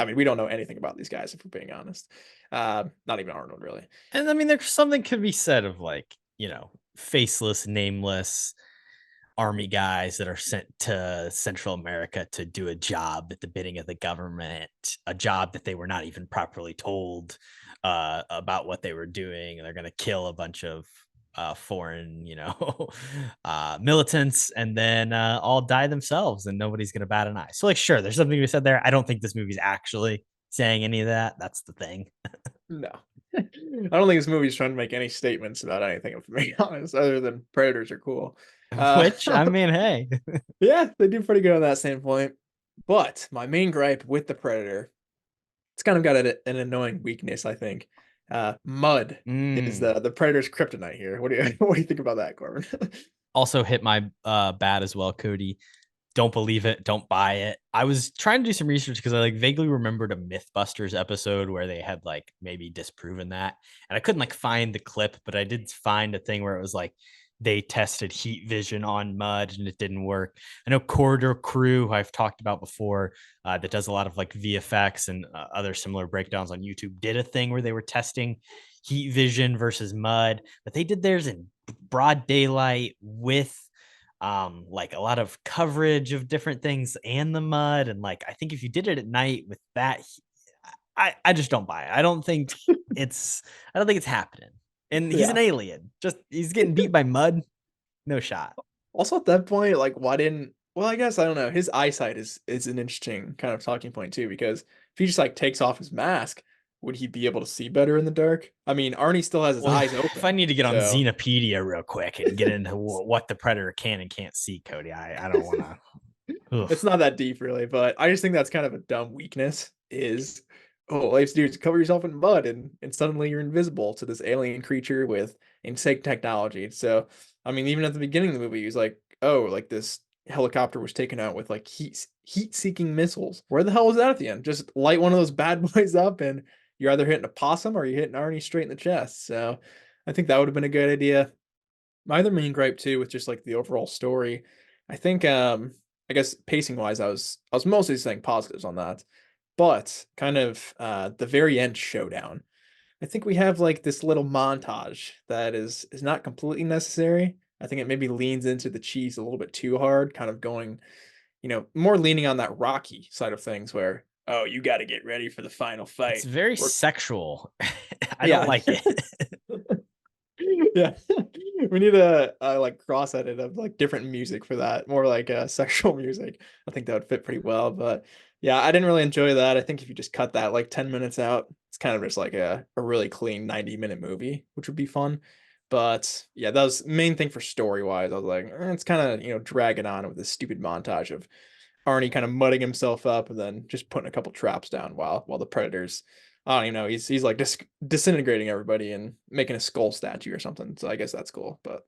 I mean, we don't know anything about these guys if we're being honest. Not even Arnold, really. And I mean, there's something could be said of like, faceless, nameless army guys that are sent to Central America to do a job at the bidding of the government, a job that they were not even properly told about what they were doing. And they're going to kill a bunch of foreign, militants and then all die themselves and nobody's going to bat an eye. So, like, sure, there's something to be said there. I don't think this movie's actually saying any of that. That's the thing. No. I don't think this movie's trying to make any statements about anything, if I'm being honest, other than predators are cool. Which, I mean, hey. Yeah, they do pretty good on that standpoint. But my main gripe with the Predator, it's kind of got an annoying weakness, I think. Mud is Mm. the Predator's kryptonite here. What do you what do you think about that, Corbin? Also hit my bat as well, Cody. Don't believe it. Don't buy it. I was trying to do some research because I like vaguely remembered a Mythbusters episode where they had like maybe disproven that. And I couldn't like find the clip, but I did find a thing where it was like they tested heat vision on mud and it didn't work. I know Corridor Crew, who I've talked about before, that does a lot of like VFX and other similar breakdowns on YouTube, did a thing where they were testing heat vision versus mud, but they did theirs in broad daylight with like a lot of coverage of different things and the mud. And like I think if you did it at night with that, I just don't buy it. I don't think it's happening. And he's Yeah. an alien. Just he's getting beat by mud. No shot. Also at that point, like why didn't well, I guess I don't know. His eyesight is an interesting kind of talking point too, because if he just like takes off his mask, would he be able to see better in the dark? I mean, Arnie still has his Well, eyes if I open. need to get on So Xenopedia real quick and get into what the predator can and can't see, Cody, I don't want to. it's not that deep really, but I just think that's kind of a dumb weakness is oh, all you have to do is cover yourself in mud and suddenly you're invisible to this alien creature with insane technology. So I mean, even at the beginning of the movie, he's like, oh, like this helicopter was taken out with like heat-seeking missiles. Where the hell was that at the end? Just light one of those bad boys up and you're either hitting a possum or you're hitting Arnie straight in the chest. So I think that would have been a good idea. My other main gripe too with just like the overall story, I think I guess pacing wise, I was mostly saying positives on that. But kind of the very end showdown. I think we have like this little montage that is not completely necessary. I think it maybe leans into the cheese a little bit too hard, kind of going, more leaning on that Rocky side of things where, oh, you got to get ready for the final It's fight. very Or sexual. I don't yeah. like it. Yeah. We need a, like cross edit of like different music for that, more like sexual music. I think that would fit pretty well. But yeah, I didn't really enjoy that. I think if you just cut that like 10 minutes out, it's kind of just like a really clean 90-minute movie, which would be fun. But yeah, that was main thing for story wise. I was like, it's kind of, dragging on with this stupid montage of Arnie kind of mudding himself up and then just putting a couple traps down while the predators, I don't even know, he's like disintegrating everybody and making a skull statue or something. So I guess that's cool. But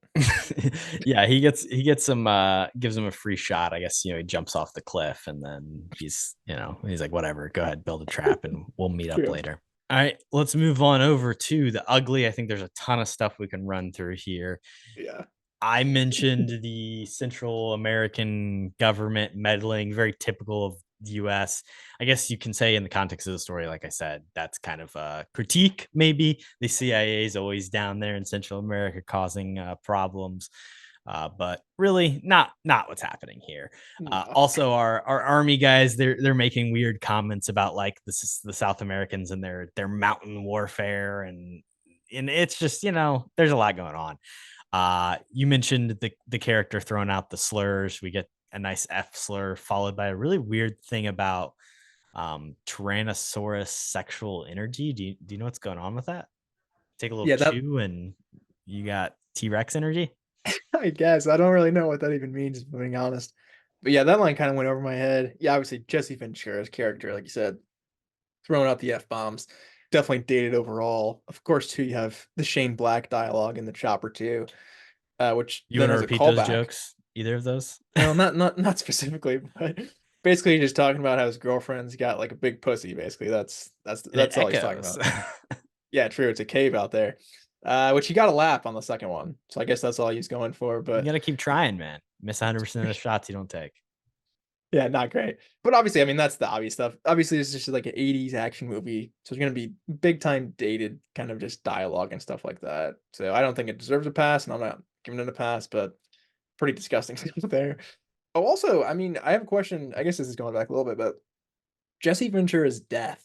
Yeah, he gets some gives him a free shot. I guess, he jumps off the cliff and then he's like, whatever, go ahead, build a trap and we'll meet up true. later. All right, let's move on over to the ugly. I think there's a ton of stuff we can run through here. Yeah. I mentioned the Central American government meddling, very typical of the US. I guess you can say in the context of the story, like I said, that's kind of a critique, maybe. The CIA is always down there in Central America causing problems. But really not what's happening here. No. Also, our army guys, they're making weird comments about like this is the South Americans and their mountain warfare and it's just, there's a lot going on. You mentioned the character throwing out the slurs. We get a nice F slur followed by a really weird thing about Tyrannosaurus sexual energy. Do you know what's going on with that? Take a little Yeah, that chew and you got T-Rex energy. I guess I don't really know what that even means, if I'm being honest. But yeah, that line kind of went over my head. Yeah, obviously Jesse Ventura's character, like you said, throwing out the F bombs, definitely dated overall. Of course, too, you have the Shane Black dialogue in the Chopper too, which You then want to has a repeat those callback. jokes? Either of those? No, not specifically, but basically just talking about how his girlfriend's got like a big pussy. Basically, And it that's all he's talking echoes. about. Yeah, true. It's a cave out there, which he got a lap on the second one. So I guess that's all he's going for. You But gotta keep trying, man. Miss 100% of the shots you don't take. yeah, not great. But obviously, I mean, that's the obvious stuff. Obviously, it's just like an 80s action movie. So it's going to be big time dated kind of just dialogue and stuff like that. So I don't think it deserves a pass, and I'm not giving it a pass, but pretty disgusting stuff there. Oh, also, I mean, I have a question. I guess this is going back a little bit, but Jesse Ventura's death,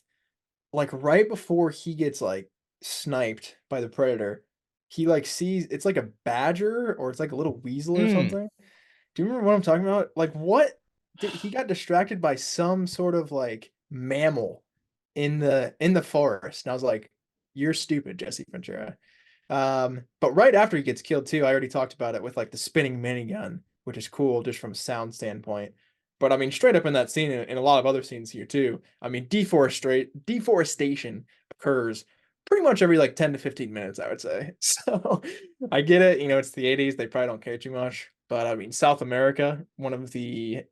like right before he gets like sniped by the predator, he like sees it's like a badger or it's like a little weasel or Mm. something. Do you remember what I'm talking about? Like what he got distracted by some sort of like mammal in the forest. And I was like, you're stupid, Jesse Ventura. But right after he gets killed too, I already talked about it with like the spinning minigun, which is cool just from a sound standpoint. But I mean, straight up in that scene, and a lot of other scenes here too. I mean, deforestation occurs pretty much every like 10 to 15 minutes, I would say. So I get it, it's the 80s, they probably don't care too much. But I mean, South America, one of the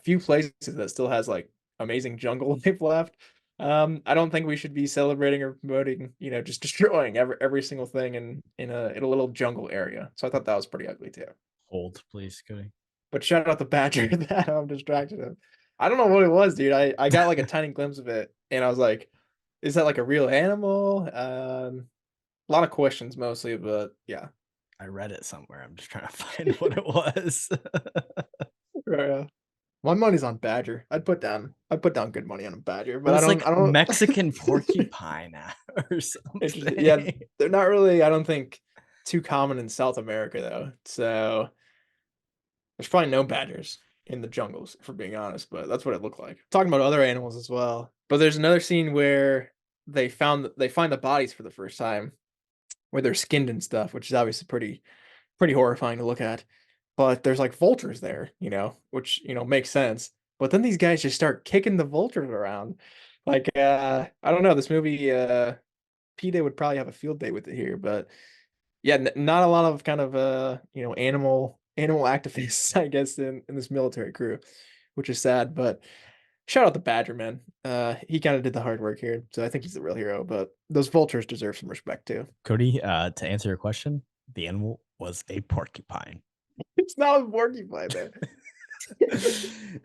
few places that still has like amazing jungle life left. I don't think we should be celebrating or promoting, just destroying every single thing in a little jungle area. So I thought that was pretty ugly too. Hold, please, Cody. But shout out the badger that distracted him. I don't know what it was, dude. I got like a tiny glimpse of it, and I was like, "Is that like a real animal?" A lot of questions mostly, but yeah. I read it somewhere. I'm just trying to find what it was. Yeah. My money's on badger. I'd put down good money on a badger, It but was like I don't. Mexican porcupine or Interesting. Yeah, something. they're not really. I don't think too common in South America though. So there's probably no badgers in the jungles, if we're being honest, but that's what it looked like. Talking about other animals as well. But there's another scene where they find the bodies for the first time, where they're skinned and stuff, which is obviously pretty horrifying to look at. But there's like vultures there, which makes sense. But then these guys just start kicking the vultures around. Like I don't know, this movie PETA would probably have a field day with it here, but yeah, not a lot of kind of animal activists, I guess, in this military crew, which is sad. But shout out the Badger man. He kind of did the hard work here, so I think he's the real hero. But those vultures deserve some respect too. Cody, to answer your question, the animal was a porcupine. It's not a porcupine, man.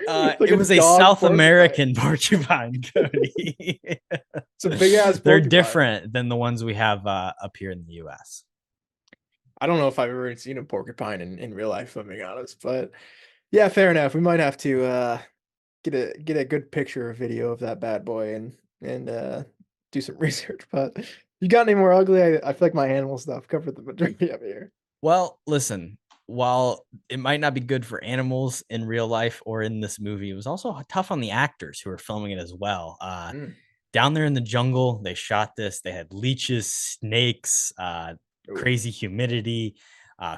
Like it a was a dog South porcupine. American porcupine, Cody. It's a big ass They're porcupine. different than the ones we have up here in the US. I don't know if I've ever seen a porcupine in real life, if I'm being honest, but yeah, fair enough. We might have to get a good picture or video of that bad boy and do some research. But you got any more ugly? I feel like my animal stuff covered the majority of it here. Well, listen, while it might not be good for animals in real life or in this movie, it was also tough on the actors who were filming it as well. Down there in the jungle, they shot this. They had leeches, snakes, crazy humidity,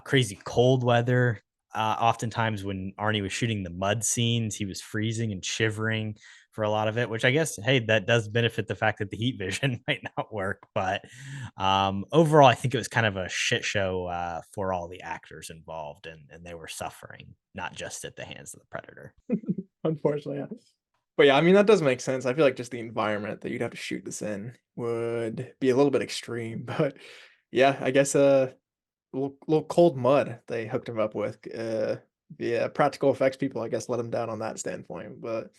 crazy cold weather. Oftentimes, when Arnie was shooting the mud scenes, he was freezing and shivering for a lot of it, which I guess, hey, that does benefit the fact that the heat vision might not work. But overall, I think it was kind of a shit show for all the actors involved, and they were suffering, not just at the hands of the predator. Unfortunately, yeah. But yeah, I mean, that does make sense. I feel like just the environment that you'd have to shoot this in would be a little bit extreme. But yeah, I guess little cold mud they hooked him up with. The practical effects people, I guess, let him down on that standpoint. But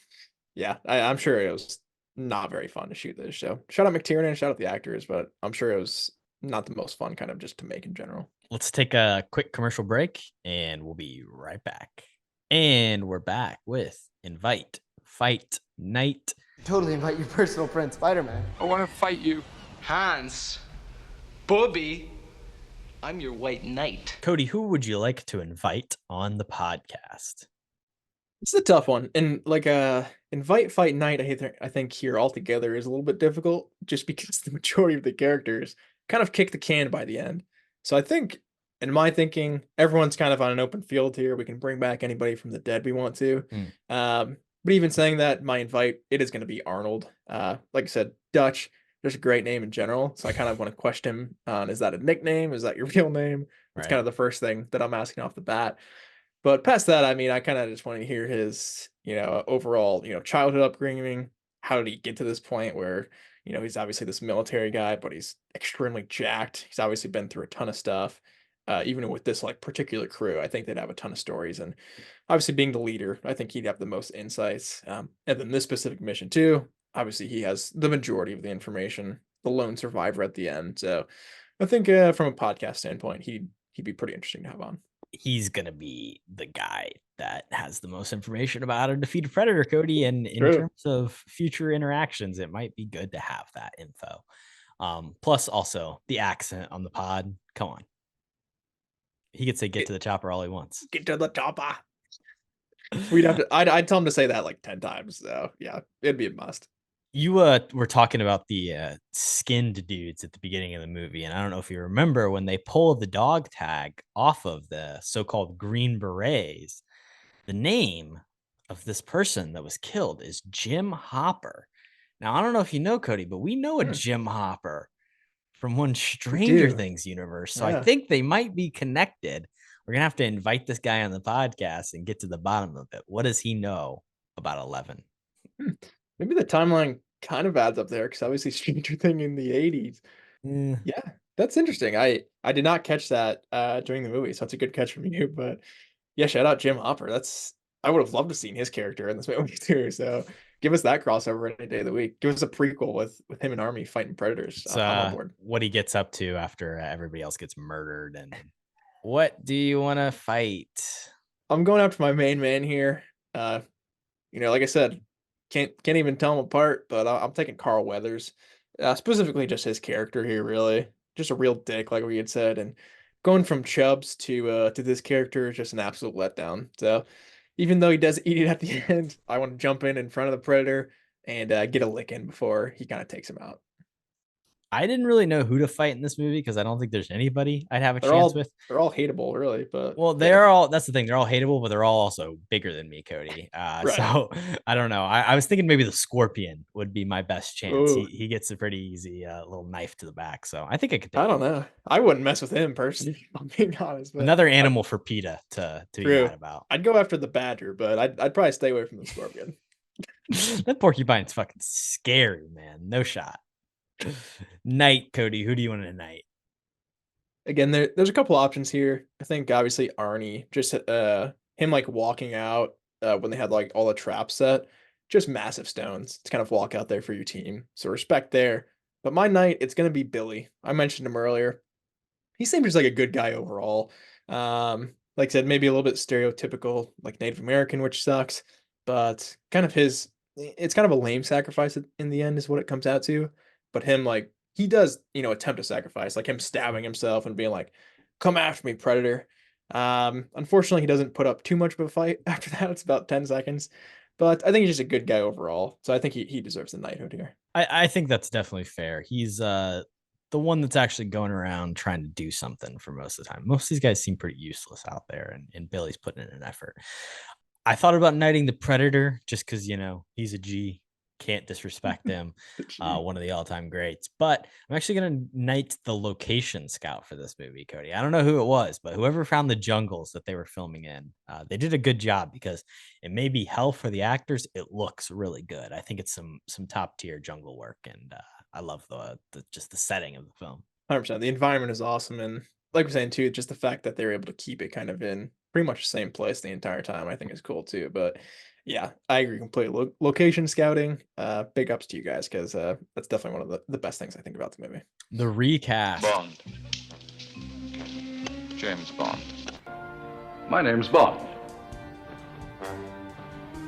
yeah, I'm sure it was not very fun to shoot this show. Shout out McTiernan, shout out the actors, but I'm sure it was not the most fun kind of just to make in general. Let's take a quick commercial break and we'll be right back. And we're back with Invite, Fight, Night. Totally invite your personal friend, Spider-Man. I want to fight you. Hans. Bobby. I'm your white knight. Cody, who would you like to invite on the podcast? It's a tough one. And like invite, fight, night, I think here altogether is a little bit difficult just because the majority of the characters kind of kick the can by the end. So I think, in my thinking, everyone's kind of on an open field here. We can bring back anybody from the dead we want to. But even saying that, my invite, it is going to be Arnold. Like I said, Dutch, there's a great name in general. So I kind of want to question him on, is that a nickname? Is that your real name? It's kind of the first thing that I'm asking off the bat. But past that, I mean, I kind of just want to hear his, overall, childhood upbringing. How did he get to this point where, he's obviously this military guy, but he's extremely jacked. He's obviously been through a ton of stuff. Even with this like particular crew, I think they'd have a ton of stories. And obviously being the leader, I think he'd have the most insights. And then this specific mission too, obviously he has the majority of the information, the lone survivor at the end. So I think from a podcast standpoint, he'd be pretty interesting to have on. He's going to be the guy that has the most information about how to defeat a predator, Cody. And in terms of future interactions, it might be good to have that info. Plus also the accent on the pod. Come on. He could say get to the chopper all he wants. Get to the chopper. We'd have to, I'd tell him to say that like 10 times. So yeah, it'd be a must. You were talking about the skinned dudes at the beginning of the movie, and I don't know if you remember when they pull the dog tag off of the so-called Green Berets, the name of this person that was killed is Jim Hopper. Now, I don't know if you know, Cody, but we know a Jim Hopper from one Stranger Things universe, so I think they might be connected. We're going to have to invite this guy on the podcast and get to the bottom of it. What does he know about 11? Maybe the timeline kind of adds up there because obviously Stranger Thing in the 80s. Yeah, that's interesting. I did not catch that during the movie, so that's a good catch from you. But yeah, shout out Jim Hopper. I would have loved to seen his character in this movie too. So give us that crossover any day of the week. Give us a prequel with him and Army fighting predators. I'm on board. What he gets up to after everybody else gets murdered, and what do you want to fight? I'm going after my main man here. Like I said, can't even tell them apart, but I'm taking Carl Weathers, specifically just his character here. Really, just a real dick, like we had said, and going from Chubbs to this character is just an absolute letdown. So even though he does eat it at the end, I want to jump in front of the predator and get a lick in before he kind of takes him out. I didn't really know who to fight in this movie because I don't think there's anybody I'd have a chance with. They're all hateable, really. But that's the thing. They're all hateable, but they're all also bigger than me, Cody. Right. So I don't know. I was thinking maybe the Scorpion would be my best chance. He gets a pretty easy little knife to the back. So I think I could take I don't know. I wouldn't mess with him personally, if I'm being honest. But another animal for PETA to be mad about. I'd go after the badger, but I'd probably stay away from the scorpion. That porcupine's fucking scary, man. No shot. Night, Cody. Who do you want to night? Again, there's a couple options here. I think obviously Arnie, just him like walking out when they had like all the traps set, just massive stones to kind of walk out there for your team. So respect there. But my knight, it's gonna be Billy. I mentioned him earlier. He seems just like a good guy overall. Like I said, maybe a little bit stereotypical, like Native American, which sucks, but kind of it's kind of a lame sacrifice in the end, is what it comes out to. But him, like, he does, attempt a sacrifice, like him stabbing himself and being like, "Come after me, predator." Unfortunately, he doesn't put up too much of a fight after that. It's about 10 seconds, but I think he's just a good guy overall. So I think he deserves the knighthood here. I think that's definitely fair. He's the one that's actually going around trying to do something for most of the time. Most of these guys seem pretty useless out there, and Billy's putting in an effort. I thought about knighting the Predator just because, he's a G. Can't disrespect him. One of the all-time greats. But I'm actually going to knight the location scout for this movie, Cody. I don't know who it was, but whoever found the jungles that they were filming in, they did a good job, because it may be hell for the actors. It looks really good. I think it's some top-tier jungle work, and I love the just the setting of the film. 100%. The environment is awesome, and like we're saying too, just the fact that they're able to keep it kind of in pretty much the same place the entire time, I think is cool too. But yeah, I agree completely. Location scouting, big ups to you guys, because that's definitely one of the best things I think about the movie. The recast. Bond. James Bond. My name's Bond.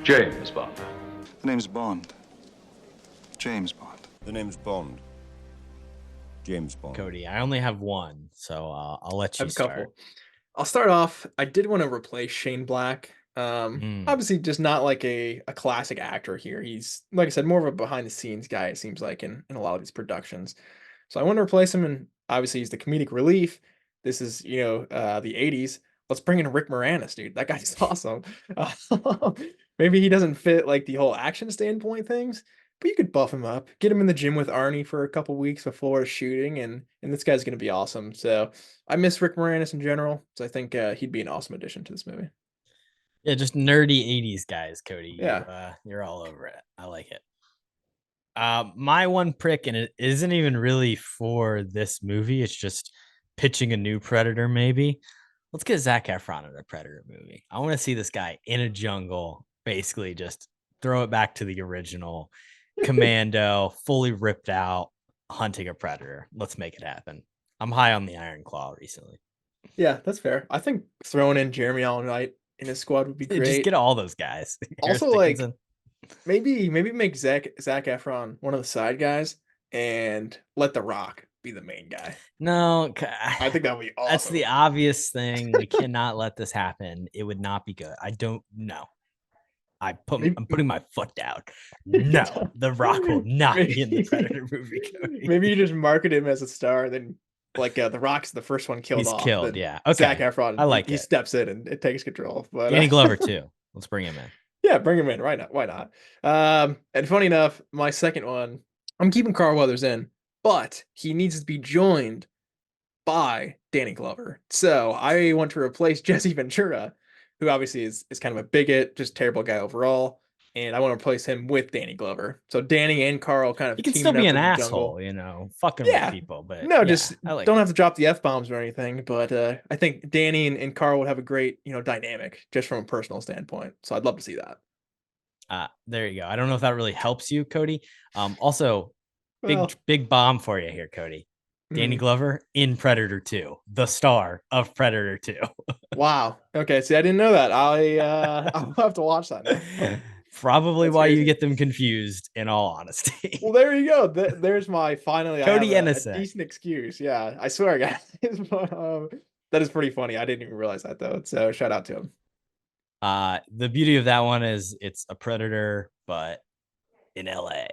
James Bond. The name's Bond. James Bond. The name's Bond. James Bond. Cody, I only have one, so I'll let you start. Couple. I'll start off. I did want to replace Shane Black. Obviously just not like a classic actor here. He's, like I said, more of a behind the scenes guy, it seems like, in a lot of these productions. So I want to replace him, and obviously he's the comedic relief. This is, the 80s. Let's bring in Rick Moranis, dude. That guy's awesome. Maybe he doesn't fit like the whole action standpoint things, but you could buff him up, get him in the gym with Arnie for a couple weeks before shooting, and this guy's going to be awesome. So I miss Rick Moranis in general, so I think he'd be an awesome addition to this movie. Yeah, just nerdy 80s guys, Cody. Yeah. You're all over it. I like it. My one prick, and it isn't even really for this movie, it's just pitching a new Predator, maybe. Let's get Zac Efron in a Predator movie. I want to see this guy in a jungle, basically just throw it back to the original commando, fully ripped out, hunting a predator. Let's make it happen. I'm high on the Iron Claw recently. Yeah, that's fair. I think throwing in Jeremy Allen White in his squad would be great. Just get all those guys. Also, like, maybe make Zac Efron one of the side guys and let The Rock be the main guy. No, I think that would be awesome. That's the obvious thing. We cannot let this happen. It would not be good. I don't know. I'm putting my foot down. No, The Rock will not be in the Predator movie. Cody. Maybe you just market him as a star, then like The Rock's the first one killed off. He's killed, yeah. Okay. Zac Efron, I like he steps in and it takes control. But Danny Glover too. Let's bring him in. Yeah, bring him in. Why not? And funny enough, my second one, I'm keeping Carl Weathers in, but he needs to be joined by Danny Glover. So I want to replace Jesse Ventura, who obviously is kind of a bigot, just terrible guy overall. And I want to replace him with Danny Glover. So Danny and Carl kind of he can still be an asshole, fucking with people. But no, just don't have to drop the F-bombs or anything. But I think Danny and Carl would have a great, dynamic just from a personal standpoint. So I'd love to see that. There you go. I don't know if that really helps you, Cody. Also, big bomb for you here, Cody. Danny Glover in Predator 2, the star of Predator 2. Wow. Okay. See, I didn't know that. I'll have to watch that now. Probably that's why crazy. You get them confused, in all honesty. Well, there you go. There's my finally Cody a decent excuse. Yeah, I swear, guys. But, that is pretty funny. I didn't even realize that though. So shout out to him. The beauty of that one is it's a Predator, but in LA.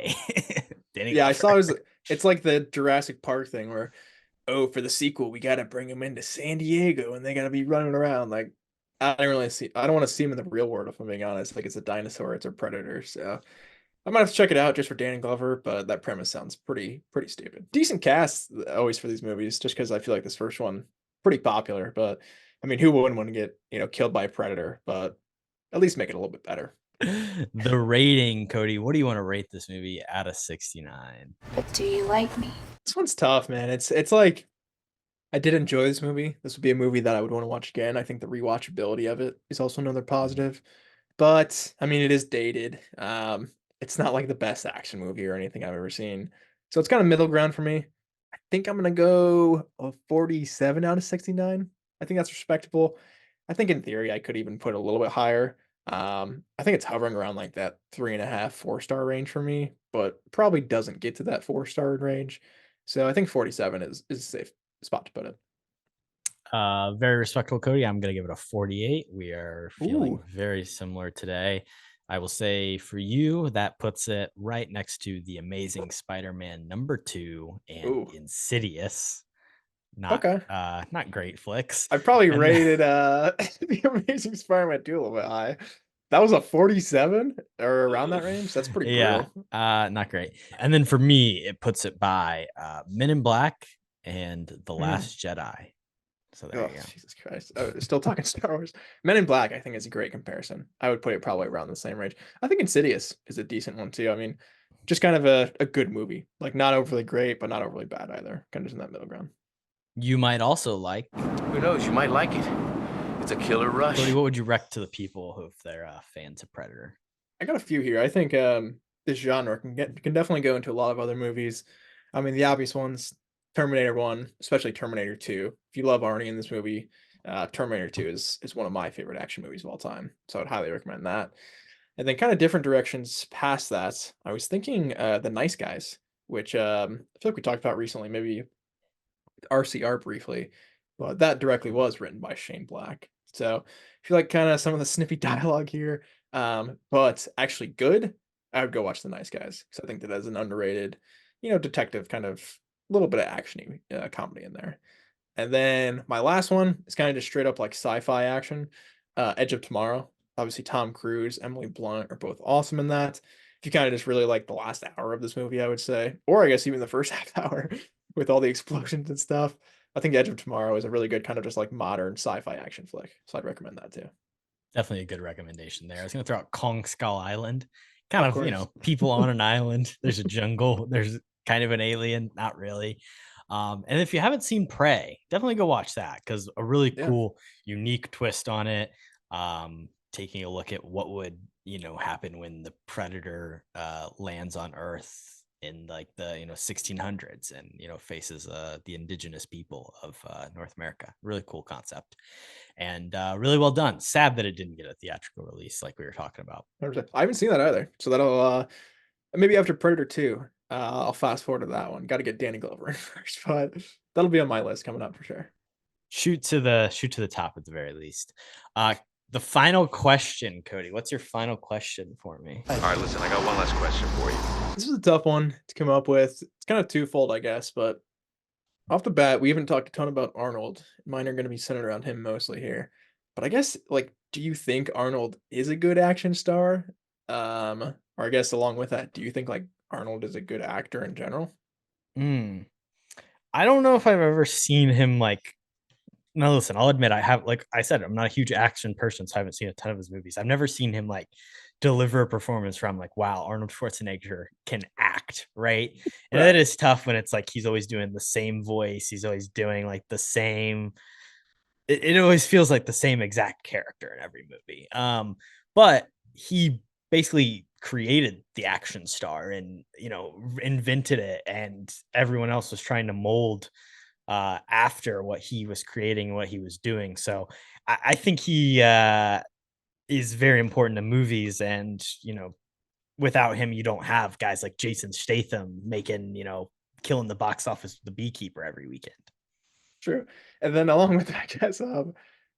Yeah, I saw it's like the Jurassic Park thing where, for the sequel, we got to bring him into San Diego and they got to be running around. Like, I don't want to see him in the real world, if I'm being honest. Like, it's a dinosaur, it's a predator. So I might have to check it out just for Danny Glover, but that premise sounds pretty stupid. Decent cast always for these movies, just because I feel like this first one pretty popular. But I mean, who wouldn't want to get killed by a predator? But at least make it a little bit better. The rating, Cody, what do you want to rate this movie out of 69? Do you like me? This one's tough, man. It's like, I did enjoy this movie. This would be a movie that I would want to watch again. I think the rewatchability of it is also another positive. but I mean, it is dated. It's not like the best action movie or anything I've ever seen. So it's kind of middle ground for me. I think I'm gonna go a 47 out of 69. I think that's respectable. I think in theory I could even put a little bit higher. I think it's hovering around like that 3.5, 4-star range for me, but probably doesn't get to that 4-star range. So I think 47 is a safe spot to put it. Very respectable, Cody. I'm gonna give it a 48. We are feeling Ooh. very similar today. I will say for you, that puts it right next to the Amazing Spider-Man #2 and Ooh. Insidious. Not Okay. not great flicks. I'd probably And rated the Amazing Spider-Man 2 a little bit high. That was a 47 or around that range. That's pretty yeah, brutal. not great. And then for me, it puts it by Men in Black and The Mm. Last Jedi. So there Oh, you go. Jesus Christ. Still talking Star Wars. Men in Black, I think, is a great comparison. I would put it probably around the same range. I think Insidious is a decent one too. I mean, just kind of a good movie. Like not overly great, but not overly bad either. Kind of in that middle ground. You might also like. Who knows? You might like it. It's a killer rush. Cody, what would you rec to the people who, if they're fans of Predator? I got a few here. I think this genre can definitely go into a lot of other movies. I mean, the obvious ones, Terminator 1, especially Terminator 2. If you love Arnie in this movie, Terminator 2 is one of my favorite action movies of all time. So I'd highly recommend that. And then kind of different directions past that, I was thinking The Nice Guys, which I feel like we talked about recently, maybe RCR briefly, but that directly was written by Shane Black. So if you like kind of some of the snippy dialogue here, but actually good, I would go watch The Nice Guys because I think that as an underrated, detective kind of little bit of actiony comedy in there. And then my last one is kind of just straight up like sci-fi action, Edge of Tomorrow. Obviously, Tom Cruise, Emily Blunt are both awesome in that. If you kind of just really like the last hour of this movie, I would say, or I guess even the first half hour with all the explosions and stuff. I think Edge of Tomorrow is a really good kind of just like modern sci-fi action flick. So I'd recommend that too. Definitely a good recommendation there. I was going to throw out Kong Skull Island. Kind Of of, course. people on an island. There's a jungle. There's kind of an alien. Not really. And if you haven't seen Prey, definitely go watch that because a really Yeah. cool, unique twist on it. Taking a look at what would, happen when the predator lands on Earth in like the 1600s and faces the indigenous people of North America. Really cool concept and really well done. Sad that it didn't get a theatrical release like we were talking about. 100%. I haven't seen that either. So that'll maybe after Predator 2, I'll fast forward to that one. Got to get Danny Glover in first, but that'll be on my list coming up for sure. Shoot to the top at the very least. The final question, Cody. What's your final question for me? All right, listen, I got one last question for you. This is a tough one to come up with. It's kind of twofold, I guess, but off the bat, we haven't talked a ton about Arnold. Mine are going to be centered around him mostly here. But I guess, like, do you think Arnold is a good action star? Or I guess along with that, do you think like Arnold is a good actor in general? I don't know if I've ever seen him like. No, listen, I'll admit I have, like I said, I'm not a huge action person, so I haven't seen a ton of his movies. I've never seen him like deliver a performance from like, wow, Arnold Schwarzenegger can act, right? And Right. that is tough when it's like he's always doing the same voice, he's always doing like the same. It always feels like the same exact character in every movie. But he basically created the action star and invented it, and everyone else was trying to mold after what he was creating, what he was doing. So I think he is very important to movies, and without him, you don't have guys like Jason Statham making killing the box office with the Beekeeper every weekend. True. And then along with that, I guess, do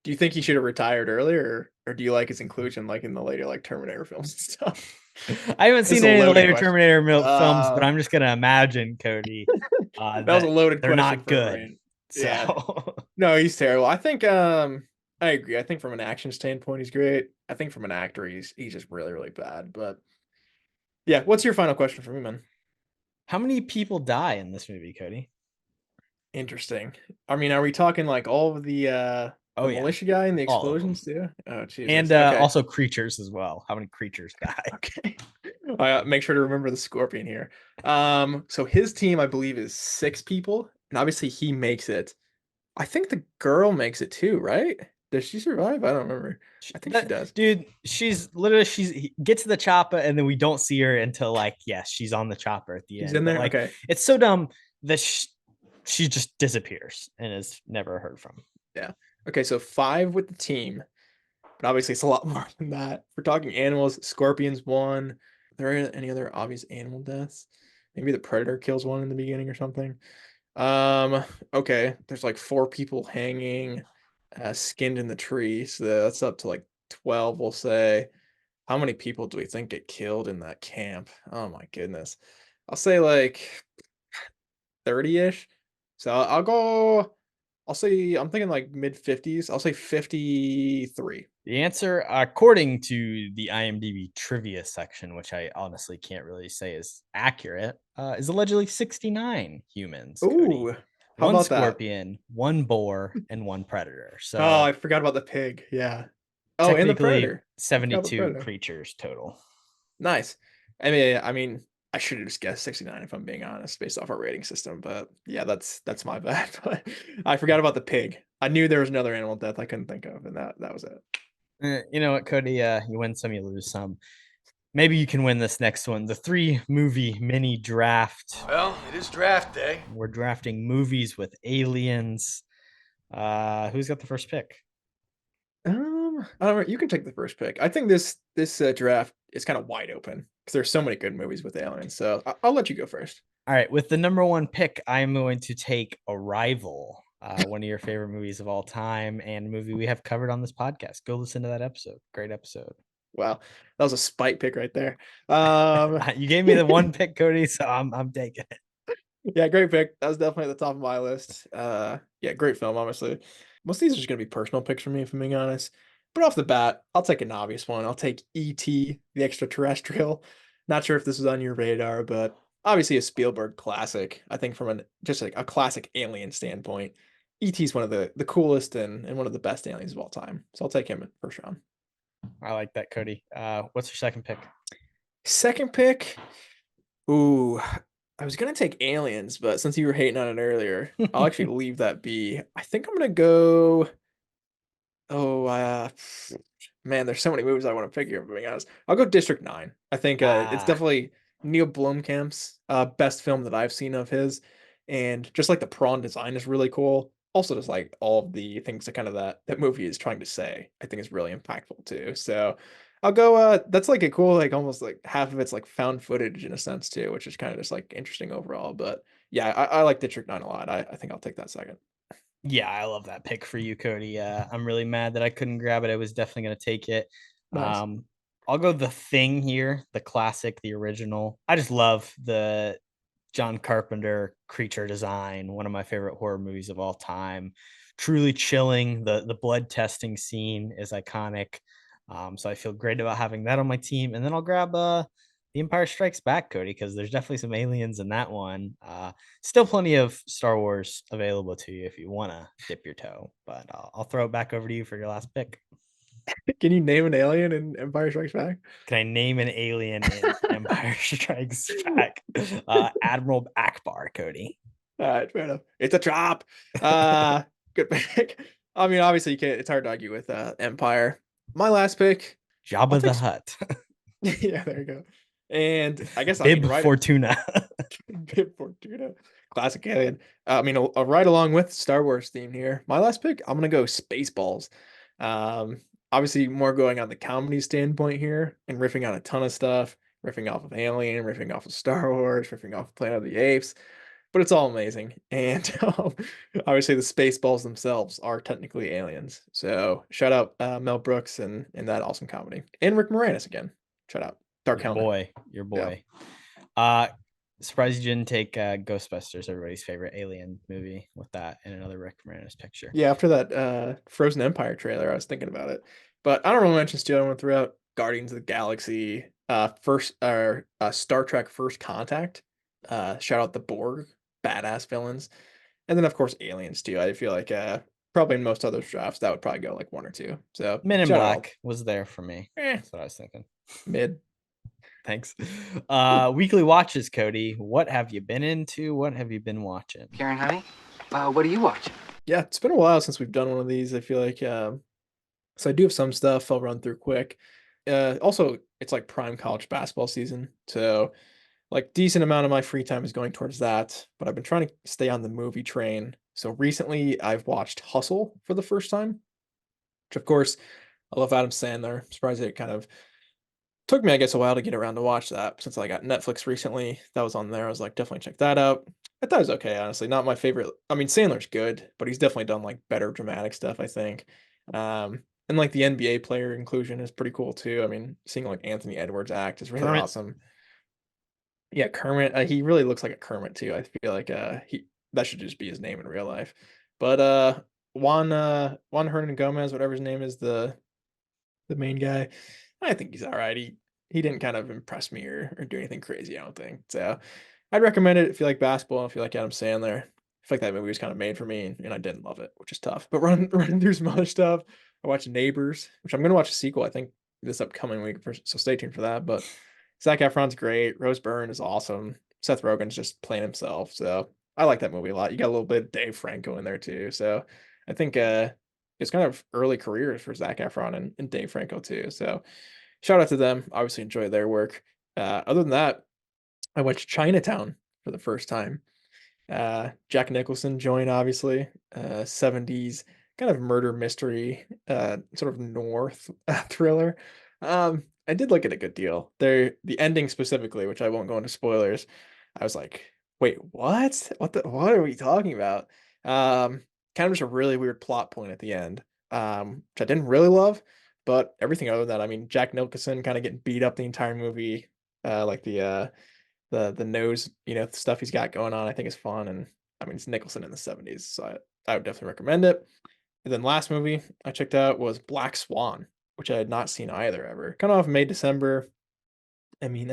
you think he should have retired earlier, or do you like his inclusion like in the later like Terminator films and stuff? I haven't That's seen a any of the loaded later question. Terminator films, but I'm just gonna imagine, Cody, That was a that loaded they're question not for a good. brain. So Yeah. No, he's terrible. I think I agree. I think from an action standpoint, he's great. I think from an actor, he's just really, really bad. But yeah, what's your final question for me, man? how many people die in this movie, Cody? Interesting. I mean, are we talking like all of the Oh, yeah. militia guy and the All of them. explosions too? Oh, Jesus. And Okay. also creatures as well. How many creatures die? Okay. Make sure to remember the scorpion here. So his team, I believe, is 6 people, and obviously he makes it. I think the girl makes it too, right? Does she survive? I don't remember. I think she does. Dude, she's literally he gets to the chopper and then we don't see her until like, yes, she's on the chopper at the She's end. in But there? like, Okay. it's so dumb that she just disappears and is never heard from. Yeah. Okay, so 5 with the team, but obviously it's a lot more than that. If we're talking animals, scorpions 1. Are there any other obvious animal deaths? Maybe the predator kills one in the beginning or something. Okay, there's like 4 people hanging, skinned in the tree, so that's up to like 12, we'll say. How many people do we think get killed in that camp? Oh my goodness. I'll say like 30-ish. So I'll say I'm thinking like mid 50s. I'll say 53. The answer, according to the IMDb trivia section, which I honestly can't really say is accurate, is allegedly 69 humans. Cody. Ooh, how One about that? scorpion, 1 boar, and 1 predator. Oh, So I forgot about the pig. Yeah. Oh, and the technically predator. I forgot about the 72 predator. creatures total. Nice. I mean, I should have just guessed 69 if I'm being honest, based off our rating system. But yeah, that's my bad. But I forgot about the pig. I knew there was another animal death I couldn't think of, and that was it. You know what, Cody? You win some, you lose some. Maybe you can win this next one. The 3 movie mini draft. Well, it is draft day. We're drafting movies with aliens. Who's got the first pick? I don't know. You can take the first pick. I think this draft is kind of wide open because there's so many good movies with aliens. So I'll let you go first. All right, with the number 1 pick, I'm going to take Arrival, one of your favorite movies of all time, and a movie we have covered on this podcast. Go listen to that episode. Great episode. Wow, that was a spite pick right there. You gave me the 1 pick, Cody, so I'm taking it. Yeah, great pick. That was definitely at the top of my list. Yeah, great film, obviously. Most of these are just gonna be personal picks for me, if I'm being honest. But off the bat, I'll take an obvious one. I'll take E.T., the extraterrestrial. Not sure if this is on your radar, but obviously a Spielberg classic. I think from just like a classic alien standpoint, E.T. is one of the coolest and one of the best aliens of all time. So I'll take him in first round. I like that, Cody. What's your second pick? Second pick. Ooh, I was gonna take aliens, but since you were hating on it earlier, I'll actually leave that be. I think I'm gonna go. Oh, man, there's so many movies I want to pick here. If I'm being honest, I'll go District 9. I think it's definitely Neil Blomkamp's best film that I've seen of his, and just like the prawn design is really cool. Also, just like all of the things that kind of that movie is trying to say, I think is really impactful too. So I'll go. That's like a cool, like almost like half of it's like found footage in a sense too, which is kind of just like interesting overall. But yeah, I like District 9 a lot. I think I'll take that second. Yeah, I love that pick for you, Cody. I'm really mad that I couldn't grab it. I was definitely going to take it. Nice. I'll go The Thing here, the classic, the original. I just love the John Carpenter creature design, one of my favorite horror movies of all time. Truly chilling. The blood testing scene is iconic. So I feel great about having that on my team. And then I'll grab The Empire Strikes Back, Cody, because there's definitely some aliens in that one. Still plenty of Star Wars available to you if you want to dip your toe. But I'll throw it back over to you for your last pick. Can you name an alien in Empire Strikes Back? Can I name an alien in Empire Strikes Back? Admiral Akbar, Cody. All right, fair enough. It's a chop. Good pick. I mean, obviously, you can't. It's hard to argue with Empire. My last pick, Jabba the Hutt. Yeah, there you go. And I guess Bib Fortuna. Bib Fortuna, classic alien. I mean, a right along with Star Wars theme here. My last pick, I'm gonna go Spaceballs. Obviously, more going on the comedy standpoint here and riffing on a ton of stuff, riffing off of Alien, riffing off of Star Wars, riffing off of Planet of the Apes. But it's all amazing. And obviously the Spaceballs themselves are technically aliens. So shout out Mel Brooks and that awesome comedy. And Rick Moranis again. Shout out. Dark Helmet. Your boy. Yeah. Surprised you didn't take Ghostbusters, everybody's favorite alien movie, with that and another Rick Moranis picture. Yeah, after that Frozen Empire trailer, I was thinking about it. But I don't really mention Steel. I want to throw out Guardians of the Galaxy, Star Trek First Contact. Shout out the Borg. Badass villains, and then of course aliens too. I feel like probably in most other drafts that would probably go like 1 or 2. So Men in Black was there for me. That's what I was thinking. Mid. Thanks. Weekly watches, Cody. What have you been into? What have you been watching? Karen, honey, what are you watching? Yeah, it's been a while since we've done one of these. I feel like So I do have some stuff I'll run through quick. Also, it's like prime college basketball season, so like decent amount of my free time is going towards that. But I've been trying to stay on the movie train. So recently, I've watched Hustle for the first time, which of course I love Adam Sandler. I'm surprised it kind of took me, I guess, a while to get around to watch that since I got Netflix recently. That was on there. I was like, definitely check that out. I thought it was okay, honestly. Not my favorite. I mean, Sandler's good, but he's definitely done like better dramatic stuff, I think. And like the NBA player inclusion is pretty cool too. I mean, seeing like Anthony Edwards act is really Kermit. awesome. Yeah, Kermit. He really looks like a Kermit too. I feel like he that should just be his name in real life. But Juan Hernan Gomez, whatever his name is, the main guy. I think he's all right. He didn't kind of impress me or do anything crazy, I don't think. So I'd recommend it if you like basketball, if you like Adam Sandler. I feel like that movie was kind of made for me, and I didn't love it, which is tough. But running through some other stuff. I watched Neighbors, which I'm gonna watch a sequel, I think, this upcoming week. So stay tuned for that. But Zac Efron's great. Rose Byrne is awesome. Seth Rogen's just playing himself. So I like that movie a lot. You got a little bit of Dave Franco in there too. So I think it's kind of early careers for Zac Efron and Dave Franco too. So shout out to them. Obviously enjoy their work. Other than that, I watched Chinatown for the first time. Jack Nicholson joined, obviously. 70s kind of murder mystery, sort of North thriller. I did like it a good deal. The ending specifically, which I won't go into spoilers. I was like, wait, what? What are we talking about? Kind of just a really weird plot point at the end, which I didn't really love, but everything other than that, I mean, Jack Nicholson kind of getting beat up the entire movie, like the nose, stuff he's got going on, I think is fun. And I mean, it's Nicholson in the 70s, so I would definitely recommend it. And then last movie I checked out was Black Swan, which I had not seen either ever. Kind of off May, December. I mean,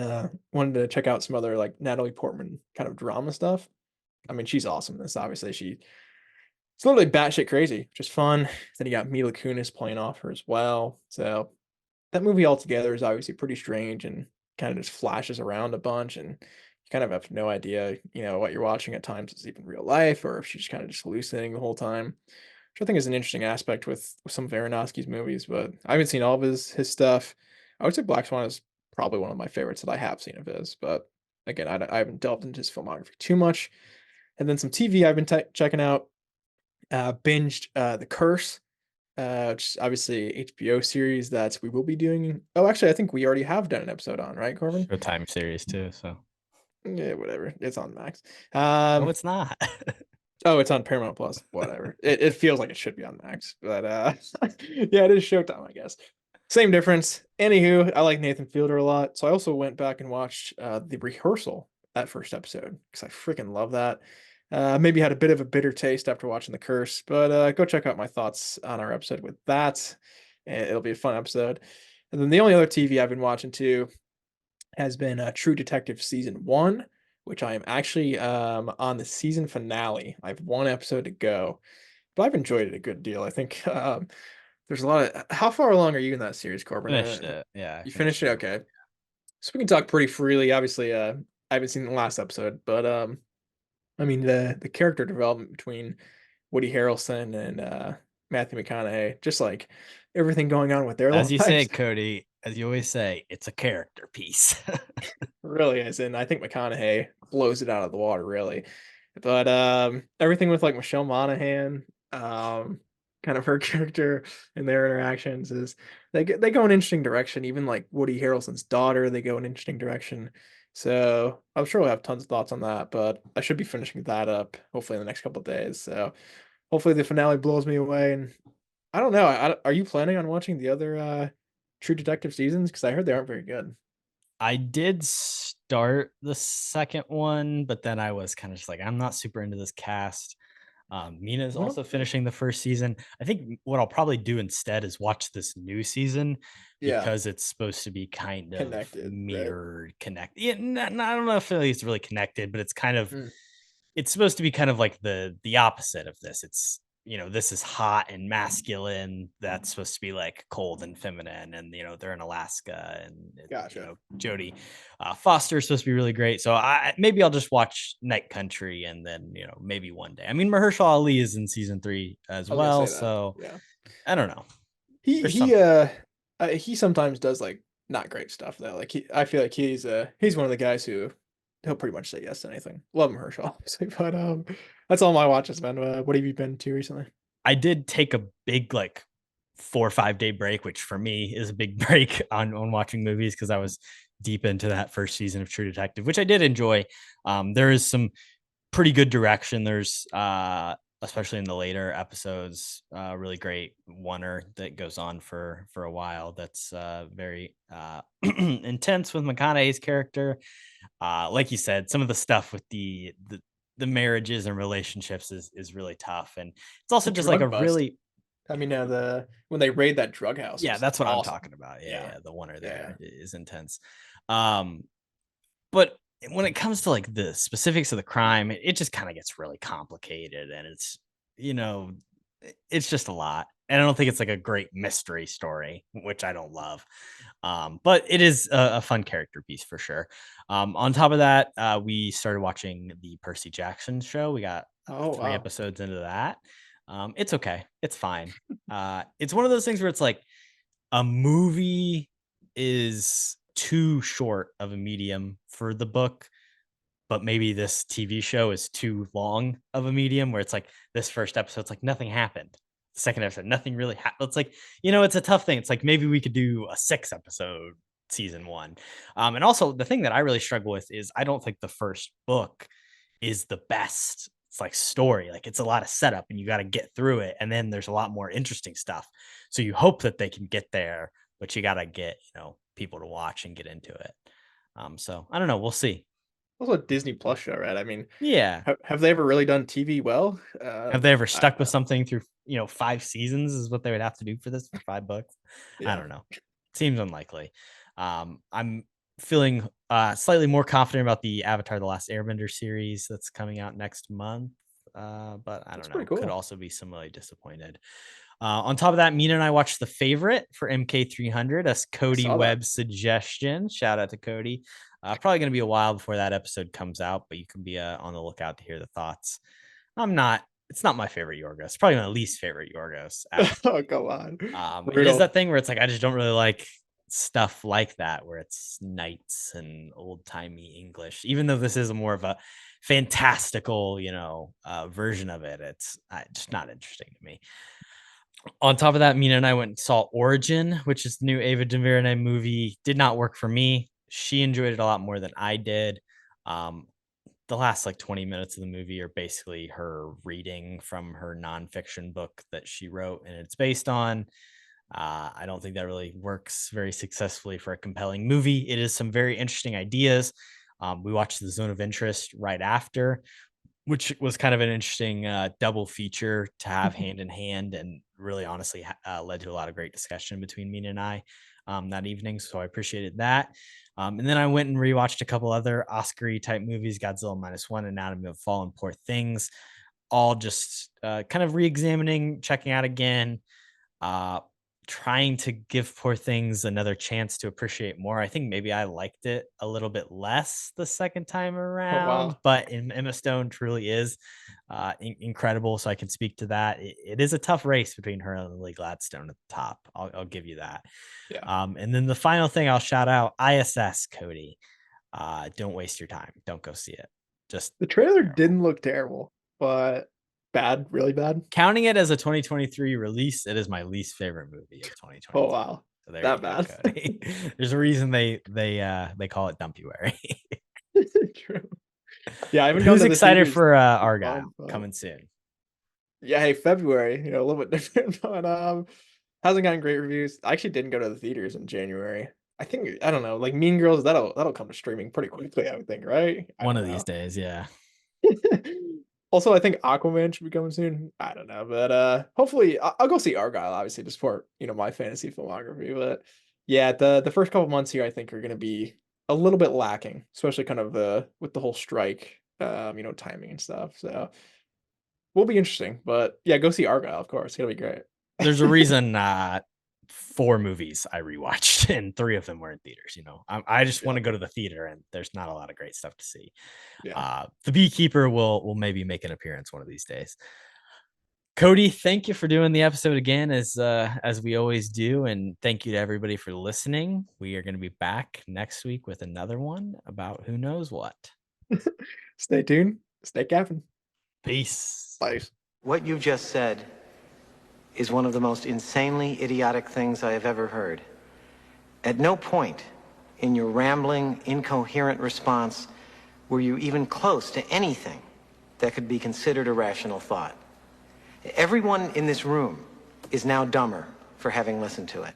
wanted to check out some other like Natalie Portman kind of drama stuff. I mean, she's awesome in this. Obviously, it's literally batshit crazy, just fun. Then you got Mila Kunis playing off her as well. So that movie altogether is obviously pretty strange and kind of just flashes around a bunch, and you kind of have no idea, what you're watching at times is even real life or if she's kind of just hallucinating the whole time. Which I think is an interesting aspect with some of Aronofsky's movies, but I haven't seen all of his stuff. I would say Black Swan is probably one of my favorites that I have seen of his, but again, I haven't delved into his filmography too much. And then some TV I've been checking out. Binged The Curse, which is obviously HBO series that we will be doing. Oh, actually, I think we already have done an episode on, right, Korbin? Showtime series too. So yeah, whatever. It's on Max. No, it's not. Oh, it's on Paramount Plus. Whatever. It feels like it should be on Max, but yeah, it is Showtime, I guess. Same difference. Anywho, I like Nathan Fielder a lot, so I also went back and watched The Rehearsal, that first episode, because I freaking love that. Maybe had a bit of a bitter taste after watching The Curse, but go check out my thoughts on our episode with that. It'll be a fun episode. And then the only other TV I've been watching too has been True Detective Season 1, which I am actually on the season finale. I have one episode to go, but I've enjoyed it a good deal. I think there's a lot of... How far along are you in that series, Korbin? Finished it. Yeah. You finished it? Okay. So we can talk pretty freely. Obviously, I haven't seen the last episode, but I mean, the character development between Woody Harrelson and Matthew McConaughey, just like everything going on with their lives. As you say, lives. Cody, as you always say, it's a character piece. Really is, and I think McConaughey blows it out of the water, really. But everything with like Michelle Monaghan, kind of her character and their interactions is they go in an interesting direction. Even like Woody Harrelson's daughter, they go in an interesting direction. So I'm sure we'll have tons of thoughts on that, but I should be finishing that up hopefully in the next couple of days. So hopefully the finale blows me away. And I don't know. Are you planning on watching the other True Detective seasons? Because I heard they aren't very good. I did start the second one, but then I was kind of just like, I'm not super into this cast. Mina's also finishing the first season. I think what I'll probably do instead is watch this new season because it's supposed to be kind of connected, mirrored, connected. Yeah, I don't know if it's really connected, but it's kind of it's supposed to be kind of like the opposite of this. It's this is hot and masculine. That's supposed to be like cold and feminine, and they're in Alaska, and gotcha. Jodie Foster is supposed to be really great. So maybe I'll just watch Night Country, and then maybe one day. I mean, Mahershala Ali is in season 3 as well, so yeah. I don't know. He There's he something. he sometimes does like not great stuff though. Like I feel like he's one of the guys who he'll pretty much say yes to anything. Love him, Herschel, obviously, but that's all my watches, man. What have you been to recently? I did take a big, like, 4 or 5-day break, which for me is a big break on watching movies because I was deep into that first season of True Detective, which I did enjoy. There is some pretty good direction. There's, especially in the later episodes, really great oneer that goes on for a while that's, very, intense with McConaughey's character. Like you said, some of the stuff with the marriages and relationships is really tough, and it's The also just like a drug bust. really I mean, when they raid that drug house yeah, was that's what I'm awesome. talking about. Yeah, Yeah. yeah, the oneer Yeah. there is intense. Um, but when it comes to like the specifics of the crime, it just kind of gets really complicated, and it's you know, it's just a lot. And I don't think it's like a great mystery story, which I don't love. But it is a fun character piece for sure. On top of that, we started watching the Percy Jackson show. We got Oh 3 wow. episodes into that. It's okay. It's fine. It's one of those things where it's like a movie is too short of a medium for the book, but maybe this TV show is too long of a medium where it's like this first episode's like nothing happened. Second episode, nothing really happened. It's like, it's a tough thing. It's like maybe we could do a 6 episode season one. And also the thing that I really struggle with is I don't think the first book is the best. It's like story. Like it's a lot of setup and you got to get through it. And then there's a lot more interesting stuff. So you hope that they can get there, but you got to get, people to watch and get into it. So I don't know. We'll see. Also a Disney Plus show, right? I mean, Yeah. have they ever really done TV well? Have they ever I don't stuck with know. something through, 5 seasons is what they would have to do for this for $5? I Yeah. don't know. Seems unlikely. I'm feeling slightly more confident about the Avatar: The Last Airbender series that's coming out next month. But I That's don't know. pretty Could cool. also be similarly disappointed. On top of that, Mina and I watched The Favorite for MK300, as I Cody saw that. Webb's suggestion. Shout out to Cody. Probably going to be a while before that episode comes out, but you can be on the lookout to hear the thoughts. It's not my favorite Yorgos. It's probably my least favorite Yorgos ever. Oh, come on. It is Brutal. that thing where it's like I just don't really like stuff like that, where it's knights and old timey English. Even though this is more of a fantastical, version of it, it's just not interesting to me. On top of that, Mina and I went and saw Origin, which is the new Ava DuVernay movie. Did not work for me. She enjoyed it a lot more than I did. Um, the last like 20 minutes of the movie are basically her reading from her nonfiction book that she wrote and it's based on. I don't think that really works very successfully for a compelling movie. It is some very interesting ideas. We watched The Zone of Interest right after, which was kind of an interesting double feature to have hand in hand, and really honestly led to a lot of great discussion between Mina and I that evening. So I appreciated that. And then I went and rewatched a couple other Oscar-y type movies: Godzilla Minus One, Anatomy of a Fall, and Poor Things. All just kind of re-examining, checking out again. Uh, Trying to give Poor Things another chance to appreciate more. I think maybe I liked it a little bit less the second time Oh around, wow. but Emma Stone truly is incredible. So I can speak to that. It is a tough race between her and Lily Gladstone at the top. I'll give you that. Yeah. And then the final thing I'll shout out: ISS, Cody. Don't waste your time. Don't go see it. Just The trailer terrible. didn't look terrible, but bad, really bad. Counting it as a 2023 release, it is my least favorite movie of 2023. Oh wow. So there That you go, bad. Cody. There's a reason they call it Dumpyuary. True. Yeah, I But haven't gone who's to the excited theaters for in a Argyle month, but coming soon? yeah, hey, February, a little bit different, but hasn't gotten great reviews. I actually didn't go to the theaters in January. I don't know, like Mean Girls, that'll come to streaming pretty quickly, I would think, right? I One don't of these know. days, yeah. Also, I think Aquaman should be coming soon. I don't know, but hopefully I'll go see Argyle, obviously, to support, my fantasy filmography. But yeah, the first couple months here I think are gonna be a little bit lacking, especially kind of with the whole strike, timing and stuff. So will be interesting. But yeah, go see Argyle, of course. It'll be great. There's a reason 4 movies I rewatched and 3 of them were in theaters. I just want Yeah. to go to the theater, and there's not a lot of great stuff to see. Yeah. The Beekeeper will maybe make an appearance one of these days. Kody, thank you for doing the episode again, as we always do, and thank you to everybody for listening. We are going to be back next week with another one about who knows what. Stay tuned. Stay capping. Peace. Bye. What you just said is one of the most insanely idiotic things I have ever heard. At no point in your rambling, incoherent response were you even close to anything that could be considered a rational thought. Everyone in this room is now dumber for having listened to it.